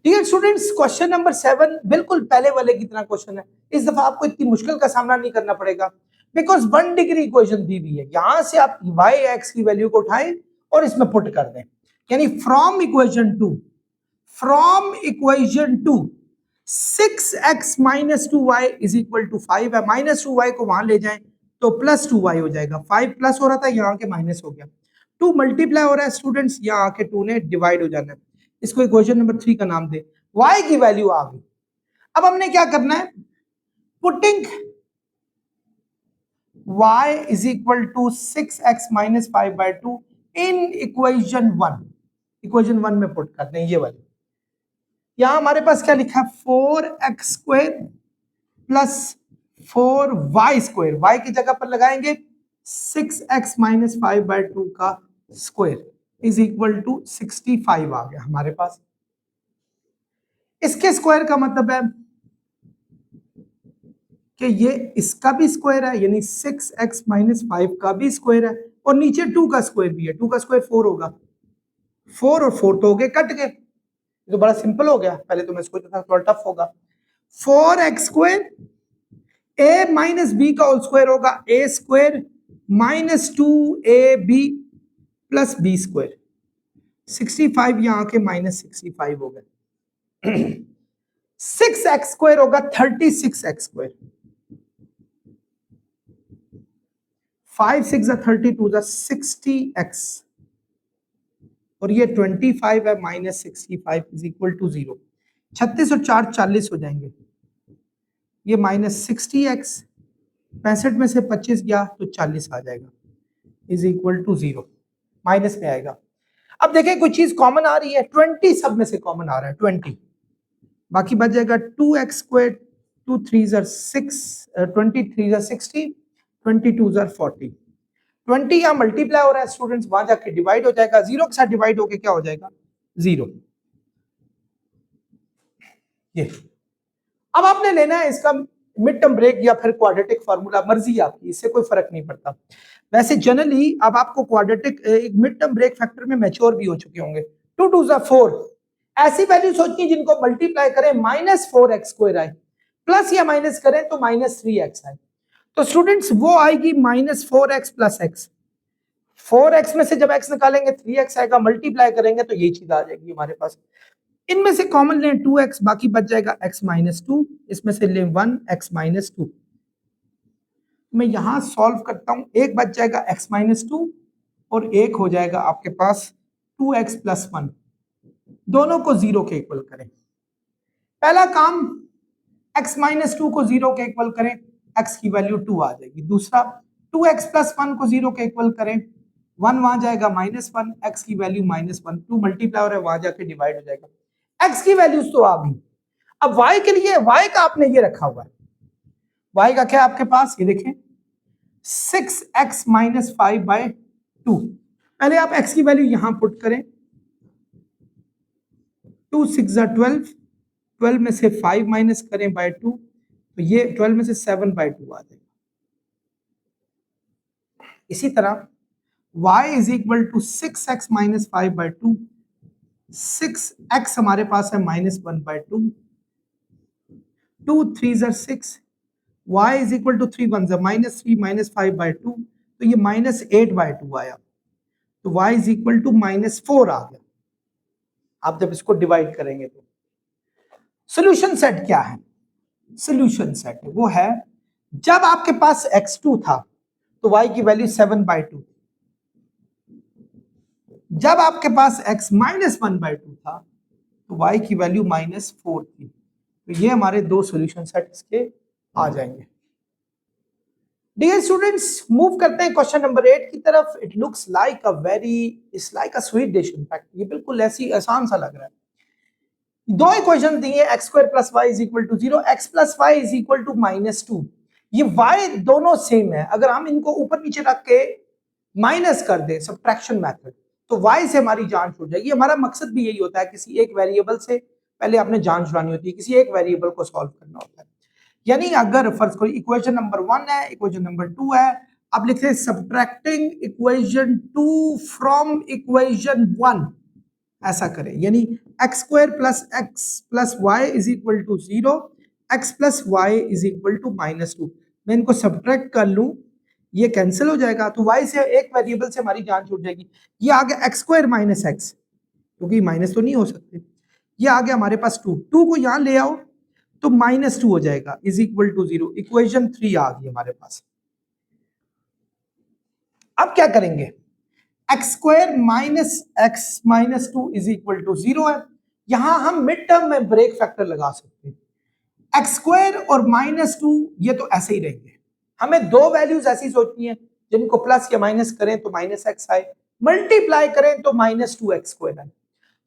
ठीक है स्टूडेंट्स, क्वेश्चन नंबर 7 बिल्कुल पहले वाले की तरह क्वेश्चन है। इस दफा आपको इतनी मुश्किल का सामना नहीं करना पड़ेगा, बिकॉज 1 डिग्री इक्वेशन दी हुई है। यहां से आप y x की वैल्यू को उठाएं और इसमें पुट कर दें, यानी from equation two 6x minus 2y is equal to 5 है। माइनस 2y को वहां ले जाएं तो प्लस 2y हो जाएगा। 5 प्लस हो रहा था, यहाँ के माइनस हो गया। 2 मल्टीप्लाई हो रहा है स्टूडेंट्स, यहाँ आके 2 ने डिवाइड हो जाना है। इसको इक्वेशन नंबर 3 का नाम दे। y की वैल्यू आ गई। अब हमने क्या करना है, putting y is equal to 6x minus 5/2 in equation 1। Equation 1 में पुट करते हैं ये वाली। यहां हमारे पास क्या लिखा है 4x square plus 4y square, y की जगह पर लगाएंगे 6x माइनस 5/2 का स्क्वायर इज इक्वल टू 65 आ गया हमारे पास। इसके स्क्वायर का मतलब है कि ये इसका भी स्क्वायर है, यानी 6x माइनस 5 का भी स्क्वायर है, और नीचे 2 का स्क्वायर भी है। 2 का स्क्वायर 4 होगा, 4 और 4 तो हो गए कट गए। तो बड़ा सिंपल हो गया, पहले तो मैं इसको थोड़ा टफ होगा। 4x square a minus b का होल स्क्वायर होगा a square minus 2ab plus b square. 65 यहाँ के माइनस 65 हो गए। 6x स्क्वायर होगा 36x स्क्वायर। 5 6 32 60x, और ये 25 है माइनस 65 इज इक्वल टू 0। 36 और 4 40 हो जाएंगे, ये माइनस 60x, 65 में से 25 गया तो 40 आ जाएगा इज इक्वल टू 0, माइनस में आएगा। अब देखें कोई चीज कॉमन आ रही है, 20 सब में से कॉमन आ रहा है 20, बाकी बच जाएगा 2x स्क्वायर, 2 3 6, 23 60, 22 40। 20 यहाँ मल्टीप्लाई हो रहा है स्टूडेंट्स, वहां जाके डिवाइड हो जाएगा, 0 के साथ डिवाइड होके क्या हो जाएगा 0। ये अब आपने लेना है इसका मिड टर्म ब्रेक या फिर क्वाड्रेटिक फार्मूला, मर्जी आपकी, इससे कोई फर्क नहीं पड़ता। वैसे जनरली अब आपको क्वाड्रेटिक एक मिड टर्म ब्रेक फैक्टर में मैच्योर भी हो चुके होंगे। 2 2 4 ऐसी वैल्यू सोचनी जिनको मल्टीप्लाई करें माइनस 4x स्क्वायर आए, प्लस या माइनस करें तो माइनस 3x आए। तो स्टूडेंट्स वो आएगी minus 4x plus x। 4x में से जब x निकालेंगे 3x आएगा, मल्टीप्लाई करेंगे तो ये चीज आ जाएगी हमारे पास। इनमें से कॉमन लें 2x, बाकी बच जाएगा x माइनस 2, इसमें से लें 1 x माइनस 2। मैं यहां सॉल्व करता हूं, एक बच जाएगा x माइनस 2 और एक हो जाएगा आपके पास 2x प्लस 1। दोनों को 0 के इक्वल करें। पहला काम x माइनस 2 को 0 के इक्वल करें, x की वैल्यू 2 आ जाएगी। दूसरा 2x प्लस 1 को 0 के इक्वल करें, 1 वहां जाएगा माइनस 1, x की वैल्यू माइनस 1, 2 मल्टीप्लाई हो रहा है वहां जाके डिवाइड हो जाएगा। x की वैल्यूज तो आ गई। अब y के लिए y का आपने ये रखा हुआ है, y का क्या आपके पास, ये देखें 6x माइनस 5/2। पहले आप x की वैल्यू यहां पुट करें, 2 6 12, 12 में से 5 माइनस करें बाय 2 तो ये 12 में से 7/2 आ जाएगा। इसी तरह y is equal to 6x minus 5/2, 6x हमारे पास है minus 1/2, 2 3 6, y is equal to 3 1 minus 3 minus 5/2, तो ये माइनस 8/2 आया, तो y is equal to minus 4 आ गया। आप जब इसको डिवाइड करेंगे तो सोल्यूशन सेट क्या है? सोल्यूशन सेट वो है जब आपके पास x2 था तो y की वैल्यू 7/2, जब आपके पास x -1/2 था तो y की वैल्यू -4 थी। तो ये हमारे दो सॉल्यूशन सेट इसके आ जाएंगे। डियर स्टूडेंट्स, मूव करते हैं क्वेश्चन नंबर 8 की तरफ। It looks like it's like a sweet dish. In fact ये बिल्कुल ऐसी आसान सा लग रहा है। दो इक्वेशन दी है, x square plus y is equal to 0, x plus y is equal to -2। ये y दोनों सेम है, अगर हम इनको ऊपर नीचे रख के माइनस कर दें सब्ट्रैक्शन मेथड तो y से हमारी जान छूट जाएगी। हमारा मकसद भी यही होता है, किसी एक वेरिएबल से पहले आपने जान छुड़ानी होती है, किसी एक वेरिएबल को सॉल्व करना होता है। यानी अगर फर्स्ट कोई इक्वेशन नंबर 1 है, इक्वेशन नंबर 2 है, आप लिखते हैं सब्ट्रैक्टिंग इक्वेशन 2 फ्रॉम इक्वेशन 1, ऐसा करें। यानी x square plus x plus y is equal to 0, x plus y is equal to -2। मैं इनको सब्ट्रैक्ट कर लूं, ये कैंसिल हो जाएगा, तो y से एक वेरिएबल से हमारी जान छूट जाएगी। ये आ गया एक्स स्क्वायर माइनस एक्स, क्योंकि माइनस तो नहीं हो सकते। ये आ गया हमारे पास 2 को यहां ले आओ तो -2 हो जाएगा, इज इक्वल टू 0। इक्वेशन 3 आ गई हमारे पास। अब क्या करेंगे? X square minus x minus 2 is equal to 0 है। यहां हम मिड टर्म में ब्रेक फैक्टर लगा सकते हैं। एक्स स्क्वायर और -2 ये तो ऐसे ही रहेंगे। हमें दो वैल्यूज ऐसी सोचनी है जिनको प्लस या माइनस करें तो -x आए, मल्टीप्लाई करें तो -2x² आए।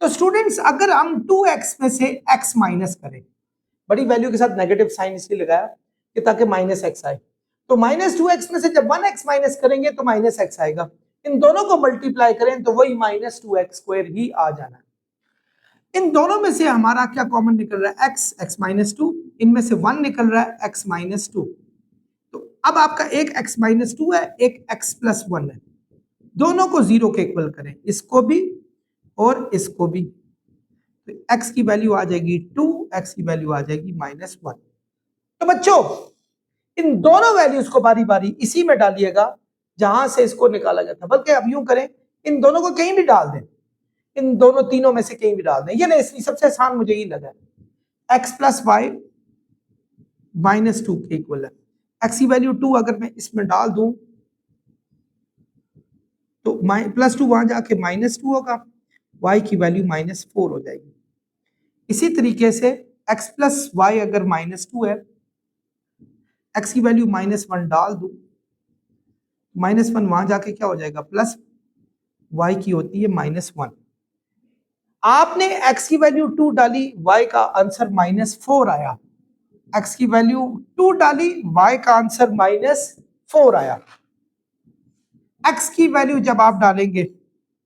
तो स्टूडेंट्स अगर हम 2x में से x माइनस करें, बड़ी वैल्यू के साथ नेगेटिव साइन इसलिए लगाया कि ताकि -x आए, तो -2x में से जब 1x माइनस करेंगे तो -x आएगा। इन दोनों को मल्टीप्लाई करें तो वही -2x² ही आ जाना है। इन दोनों में से हमारा क्या कॉमन निकल रहा है? x -2, इनमें से 1 निकल रहा है x -2। तो अब आपका एक x -2 है, एक x + 1 है, दोनों को 0 के इक्वल करें, इसको भी और इसको भी, तो x की वैल्यू आ जाएगी 2, x की वैल्यू आ जाएगी -1। तो बच्चों इन दोनों वैल्यूज को बारी बारी इसी में डालिएगा जहां से इसको निकाला गया था, बल्कि अब यूं करें इन दोनों को कहीं भी डाल दें, इन दोनों तीनों में से कहीं भी डाल दें। ये नहीं, सबसे आसान मुझे ये लगा, x + y -2 के इक्वल है। x की वैल्यू 2 अगर मैं इसमें डाल दूं तो +2 वहां जाके -2 होगा, y की वैल्यू -4 हो जाएगी। इसी तरीके से x + y अगर -2 है, x की वैल्यू -1 डाल दूं, -1 वहां जाके क्या हो जाएगा प्लस, y की होती है -1। आपने x की वैल्यू 2 डाली, y का आंसर -4 आया। x की वैल्यू 2 डाली, y का आंसर -4 आया। x की वैल्यू जब आप डालेंगे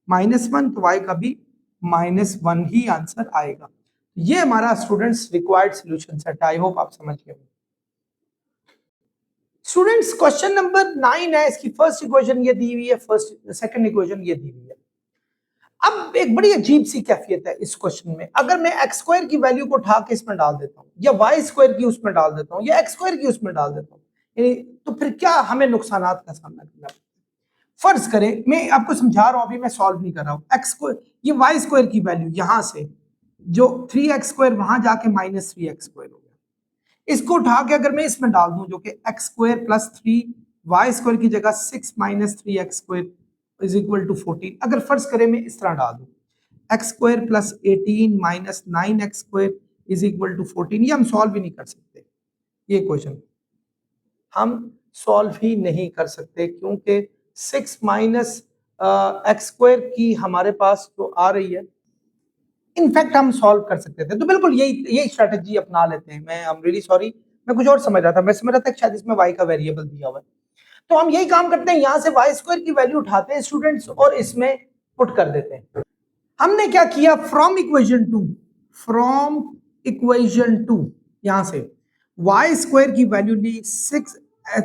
-1 तो y का भी -1 ही आंसर आएगा। ये हमारा students required solution set. I hope आप समझ गए। स्टूडेंट्स क्वेश्चन नंबर 9 है, इसकी फर्स्ट इक्वेशन ये दी हुई है, सेकंड इक्वेशन ये दी हुई है। अब एक बड़ी अजीब सी कैफियत है इस क्वेश्चन में। अगर मैं x² की वैल्यू को उठा के इसमें डाल देता हूं, या y² की उसमें डाल देता हूं, या x² की उसमें डाल देता हूं, तो फिर क्या हमें नुकसानात का सामना करना पड़ता है। फर्ज करें, मैं आपको समझा रहा हूं, अभी मैं सॉल्व नहीं कर रहा हूं। x² ये y² की वैल्यू यहां से जो 3x² वहां जाके -3x² हो गया, इसको उठा के अगर मैं इसमें डाल दूं जो कि x² + 3y² की जगह 6 - 3x² इज इक्वल टू 14। अगर फर्ज करें मैं इस तरह डाल दूं x² + 18 - 9x² is equal to 14, ये हम सॉल्व ही नहीं कर सकते। ये क्वेश्चन हम सॉल्व ही नहीं कर सकते, क्योंकि 6 - x² की हमारे पास जो आ रही है, इनफैक्ट हम सॉल्व कर सकते थे। तो बिल्कुल यही स्ट्रेटजी अपना लेते हैं। मैं रियली सॉरी, मैं कुछ और समझ रहा था। मैं समझ रहा था कि शायद इसमें y का वेरिएबल दिया हुआ है, तो हम यही काम करते हैं, यहां से y² की वैल्यू उठाते हैं स्टूडेंट्स और इसमें पुट कर देते हैं। हमने क्या किया, फ्रॉम इक्वेशन 2 यहां से y² की वैल्यू ली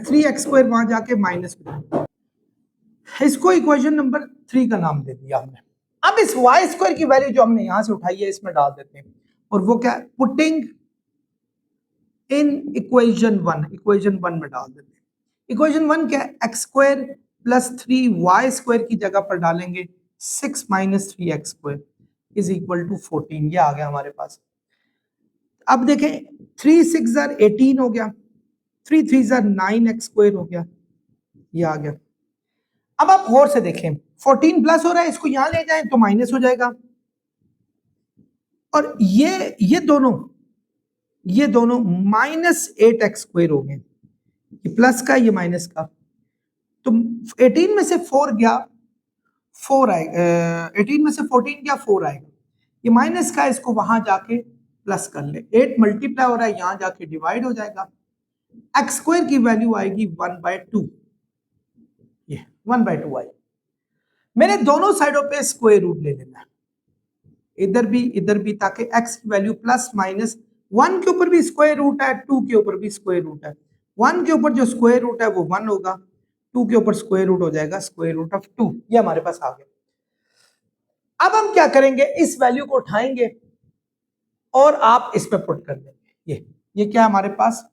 3x² वहां जाके माइनस, इसको इक्वेशन नंबर 3 का नाम दे दिया हमने। अब इस y² की वैल्यू जो हमने यहां से उठाई है इसमें डाल देते हैं, और वो क्या, पुटिंग इन इक्वेशन 1 में डाल देते हैं। इक्वेशन 1 क्या है, x² + 3y² की जगह पर डालेंगे 6 - 3x²। इज इक्वल टू 14, ये आ गया हमारे पास। अब देखें 3 6 जार 18 हो गया, 3 3 जार 9x स्क्वायर हो गया, ये आ गया। अब आप गौर से देखें 14 प्लस हो रहा है, इसको यहां ले जाएं तो माइनस हो जाएगा, और ये दोनों माइनस 8x स्क्वायर हो गए, ये प्लस का ये माइनस का, तो 18 में से 4 गया 4 आएगा, 18 में से 14 गया 4 आएगा, ये माइनस का इसको वहां जाके प्लस कर ले, 8 मल्टीप्लाई हो रहा है यहां जाके डिवाइड हो जाएगा, एक्स स्क्वायर की वैल्यू आएगी 1/2, ये 1/2 आई। मैंने दोनों साइडों पे स्क्वायर रूट ले लेना है, इधर भी, ताकि x की वैल्यू प्लस माइनस 1 के ऊपर भी स्क्वायर रूट है, 2 के ऊपर भी स्क्वायर रूट है, 1 के ऊपर जो स्क्वायर रूट है वो 1 होगा, 2 के ऊपर स्क्वायर रूट हो जाएगा स्क्वायर रूट ऑफ 2, ये हमारे पास आ गया। अब हम क्या करेंगे, इस वैल्यू को उठाएंगे और आप इस पे पुट कर देंगे, ये क्या हमारे पास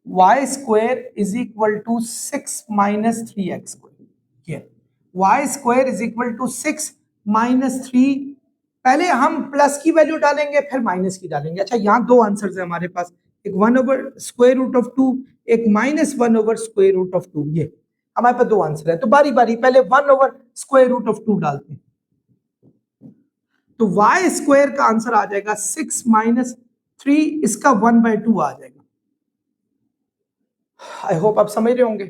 y square is equal to 6 minus 3x square, y square is equal to 6 minus 3, पहले हम प्लस की वैल्यू डालेंगे फिर माइनस की डालेंगे। अच्छा यहाँ दो आंसर्स है हमारे पास, एक 1 ओवर स्क्वायर रूट ऑफ 2, एक minus 1 over square root of 2, ये हमारे पास दो आंसर है, तो बारी बारी पहले 1 ओवर स्क्वायर रूट ऑफ 2 डालते हैं, तो y स्क्वायर का आंसर आ जाएगा 6 माइनस 3, इसका 1/2 आ जाएगा। आई होप आप समझ रहे होंगे।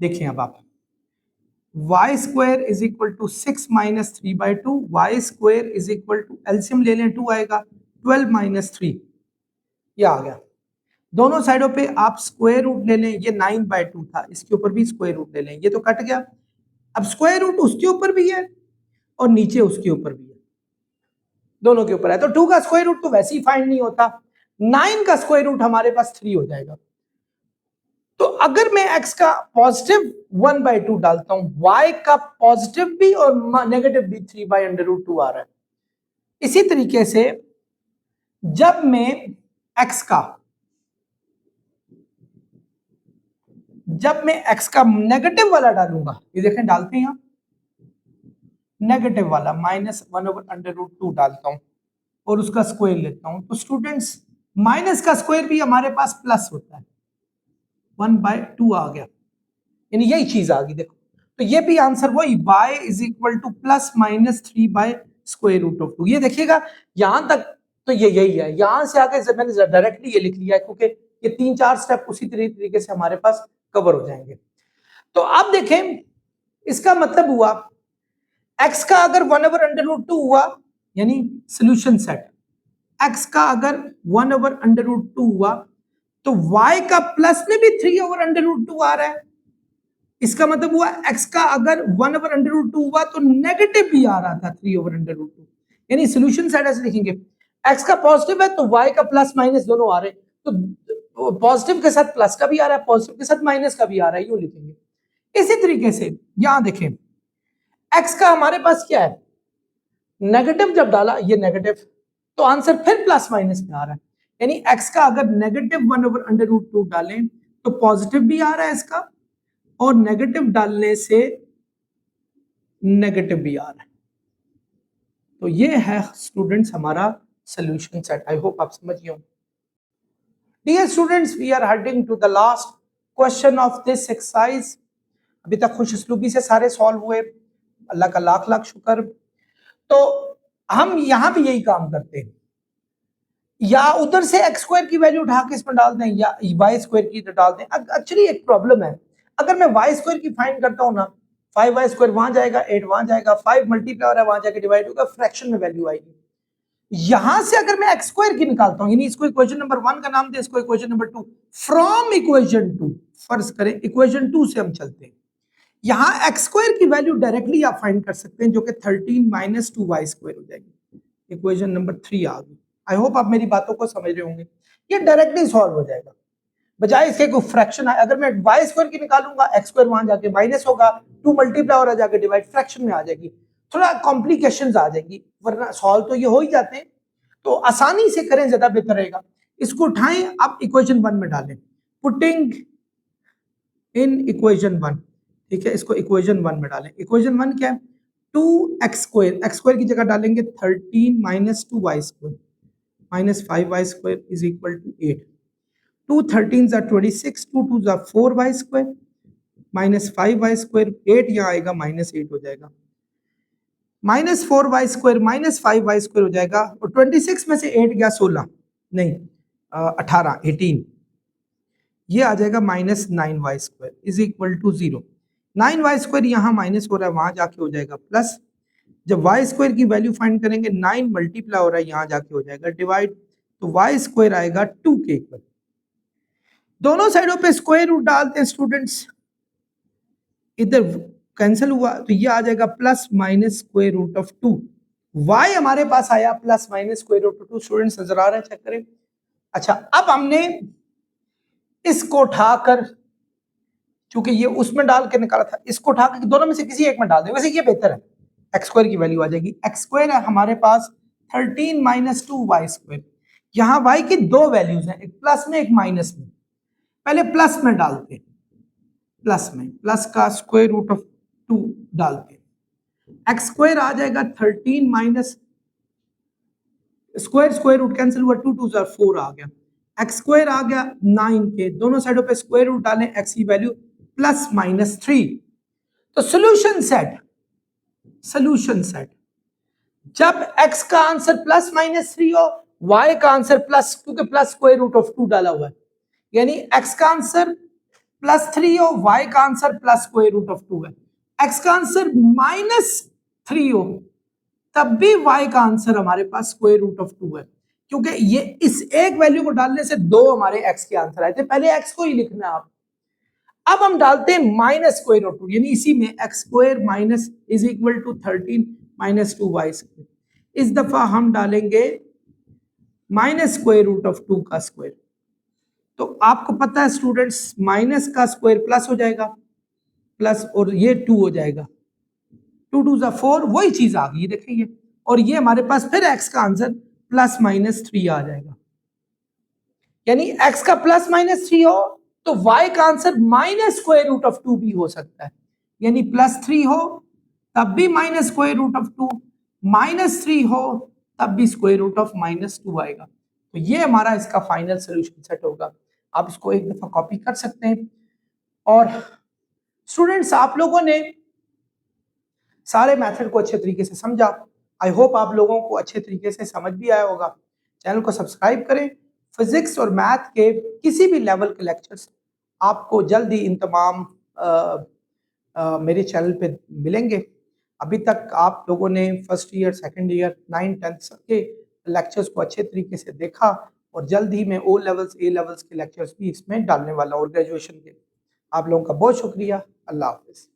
देखिए अब आप y square is equal to 6 minus 3/2, y square is equal to LCM ले लें 2 आएगा, 12 माइनस 3, ये आ गया। दोनों साइडों पे आप स्क्वायर रूट ले लें, ये 9/2 था, इसके ऊपर भी स्क्वायर रूट ले लें, ये तो कट गया। अब स्क्वायर रूट उसके ऊपर भी है और नीचे उसके ऊपर भी है, दोनों के ऊपर है, तो 2 का स्क्वायर रूट तो वैसे ही फाइंड नहीं होता, 9 का स्क्वायर रूट हमारे पास 3 हो जाएगा। तो अगर मैं x का पॉजिटिव 1/2 डालता हूं, y का पॉजिटिव भी और नेगेटिव भी 3/√2 आ रहा है। इसी तरीके से जब मैं x का नेगेटिव वाला डालूंगा, ये देखें डालते हैं, नेगेटिव वाला -1/√2 डालता हूं और उसका स्क्वायर लेता हूं, तो स्टूडेंट्स माइनस का स्क्वायर भी हमारे पास प्लस होता है, 1/2 आ गया, यानी यही चीज आ गई। देखो तो ये भी आंसर वही, y is equal two plus minus 3/√2। ये देखिएगा यहां तक तो ये यही है, यहां से आगे मैंने डायरेक्टली ये लिख लिया है क्योंकि ये 3-4 स्टेप उसी तरीके से हमारे पास कवर हो जाएंगे। तो अब देखें इसका मतलब हुआ x का अगर 1/√2 हुआ यानी सोल्यूशन सेट, x का अगर 1/√2 हुआ तो y का प्लस में भी 3/√2 आ रहा है, इसका मतलब हुआ x का अगर 1/√2 हुआ तो नेगेटिव भी आ रहा था 3/√2, यानी सोल्यूशन साइड ऐसे लिखेंगे, x का पॉजिटिव है तो y का प्लस माइनस दोनों आ रहे हैं, तो पॉजिटिव के साथ प्लस का भी आ रहा है, पॉजिटिव के साथ माइनस का भी आ रहा है, यूं लिखेंगे। इसी तरीके से यहां देखें x का हमारे पास क्या है, नेगेटिव जब डाला ये नेगेटिव, तो आंसर फिर प्लस माइनस में आ रहा है, यानी x का अगर नेगेटिव 1/√2 डालें तो पॉजिटिव भी आ रहा है इसका, और नेगेटिव डालने से नेगेटिव भी आ रहा है। तो ये है स्टूडेंट्स हमारा सॉल्यूशन सेट। आई होप आप समझ गए होंगे। Dear students, we are heading to the last question of this exercise. अभी तक खुशउस्लूबी से सारे सॉल्व हुए, अल्लाह का लाख लाख शुक्र। तो हम यहां भी यही काम करते हैं, या उधर से एक्स स्क्वायर की वैल्यू उठा के इसमें डाल दें या वाई स्क्वायर की डाल दें। एक्चुअली एक प्रॉब्लम है, अगर मैं वाई स्क्वायर की फाइंड करता हूं ना, 5y स्क्वायर वहां जाएगा, 8 वहां जाएगा, 5 मल्टीप्लाई हो रहा है वहां जाके डिवाइड होगा, फ्रैक्शन में वैल्यू आएगी। यहां से अगर मैं एक्स स्क्वायर की निकालता हूं, यानी इसको इक्वेशन नंबर 1 का नाम दे, इसको इक्वेशन नंबर 2, फ्रॉम इक्वेशन 2, फर्ज करें इक्वेशन 2 से हम चलते हैं, यहां एक्स स्क्वायर की वैल्यू डायरेक्टली आप फाइंड कर सकते हैं जो कि 13 माइनस 2y स्क्वायर हो जाएगी। इक्वेशन नंबर 3 आ गई। आई होप आप मेरी बातों को समझ रहे होंगे, ये डायरेक्टली सॉल्व हो जाएगा, बजाय इसके कोई फ्रैक्शन है। अगर मैं वाई स्क्वायर की निकालूंगा, एक्स स्क्वायर वहां जाके माइनस होगा, 2 मल्टीप्लाई हो रहा जाके डिवाइड, फ्रैक्शन में आ जाएगी, थोड़ा कॉम्प्लिकेशंस आ जाएगी, वरना सॉल्व तो ये हो ही जाते हैं। तो आसानी से करें, ज्यादा बेहतर रहेगा। इसको उठाएं, आप इक्वेशन 1 में डालें, पुटिंग इन इक्वेशन 1, ठीक है, इसको इक्वेशन 1 में डालें। इक्वेशन 1 क्या है, 2x² x² की जगह डालेंगे 13 minus 2y² minus 5y² is equal to 8। 2 13 26, 2 2 4y² minus 5y², 8 यहाँ आएगा माइनस 8 हो जाएगा, माइनस 4y² माइनस 5y² हो जाएगा, और 26 में से 8 गया 16 नहीं 18 18, ये आ जाएगा minus 9y² is equal to 0। 9y² यहाँ माइनस हो रहा है, वहां जाके हो जाएगा प्लस। जब y² की वैल्यू फाइंड करेंगे 9 मल्टीप्लाई हो रहा है, यहां जाके हो जाएगा डिवाइड, तो y² आएगा 2 के इक्वल। दोनों साइडों पे स्क्वायर रूट डालते हैं स्टूडेंट्स, इधर कैंसिल हुआ तो ये आ जाएगा plus minus square root of 2। y हमारे पास आया plus minus square root of 2। Students नजर आ रहा है, चेक करें। अच्छा, अब हमने इसको उठाकर, चूंकि ये उसमें डाल के निकाला था, इसको उठाकर दोनों में से किसी एक में डाल दें, वैसे ये बेहतर है। x² की वैल्यू आ जाएगी, x² है हमारे पास 13 माइनस 2y²। यहाँ y की दो वैल्यूज हैं, एक प्लस में एक माइनस में। पहले प्लस में डालते हैं, प्लस में प्लस का स्क्वायर रूट ऑफ 2 डालते हैं, x² आ जाएगा 13 माइनस स्क्वायर रूट कैंसिल हुआ, 2 2 4 आ गया, x² आ गया 9 के, दोनों साइडों पे स्क्वायर रूट डालें, x की वैल्यू प्लस माइनस 3। तो सॉल्यूशन सेट जब x का आंसर प्लस माइनस 3 हो, y का आंसर प्लस, क्योंकि प्लस स्क्वायर रूट ऑफ 2 डाला हुआ है, यानी x का आंसर प्लस 3 हो, y का answer plus square root of 2 है। x का आंसर माइनस 3 हो, तब भी y का आंसर हमारे पास स्क्वायर रूट ऑफ 2 है, क्योंकि ये इस एक वैल्यू को डालने से दो हमारे x के आंसर आए थे। पहले x को ही लिखना है आप। अब हम डालते हैं माइनस स्क्वायर रूट 2, यानी इसी में x² minus is equal to 13 minus 2y²। इस दफा हम डालेंगे माइनस स्क्वायर रूट ऑफ 2 का स्क्वायर। तो आपको पता है स्टूडेंट्स, माइनस का स्क्वायर प्लस हो जाएगा, प्लस, और ये 2 हो जाएगा, 2 2 4, वही चीज आ गई देखिए, और ये हमारे पास फिर x का आंसर प्लस माइनस 3 आ जाएगा। यानी x का प्लस माइनस 3 हो तो y का answer minus square root of 2 भी हो सकता है, यानी प्लस 3 हो तब भी minus square root of 2, minus 3 हो तब भी स्क्वायर रूट ऑफ माइनस 2 आएगा। तो ये हमारा इसका फाइनल सोल्यूशन सेट होगा। आप इसको एक दफा कॉपी कर सकते हैं। और स्टूडेंट्स, आप लोगों ने सारे मेथड को अच्छे तरीके से समझा। आई होप आप लोगों को अच्छे तरीके से समझ भी आया होगा। चैनल को सब्सक्राइब करें। फिजिक्स और मैथ के किसी भी लेवल के लेक्चर्स आपको जल्दी इन तमाम मेरे चैनल पे मिलेंगे। अभी तक आप लोगों ने first year, second year, 9th 10th सबके लेक्चर्स को अच्छे तरीके से देखा, और जल्द ही मैं ओ लेवल्स, ए लेवल्स के लेक्चर्स भी इसमें डालने वाला हूँ, और ग्रेजुएशन के। आप लोगों का बहुत शुक्रिया। अल्लाह हाफिज़।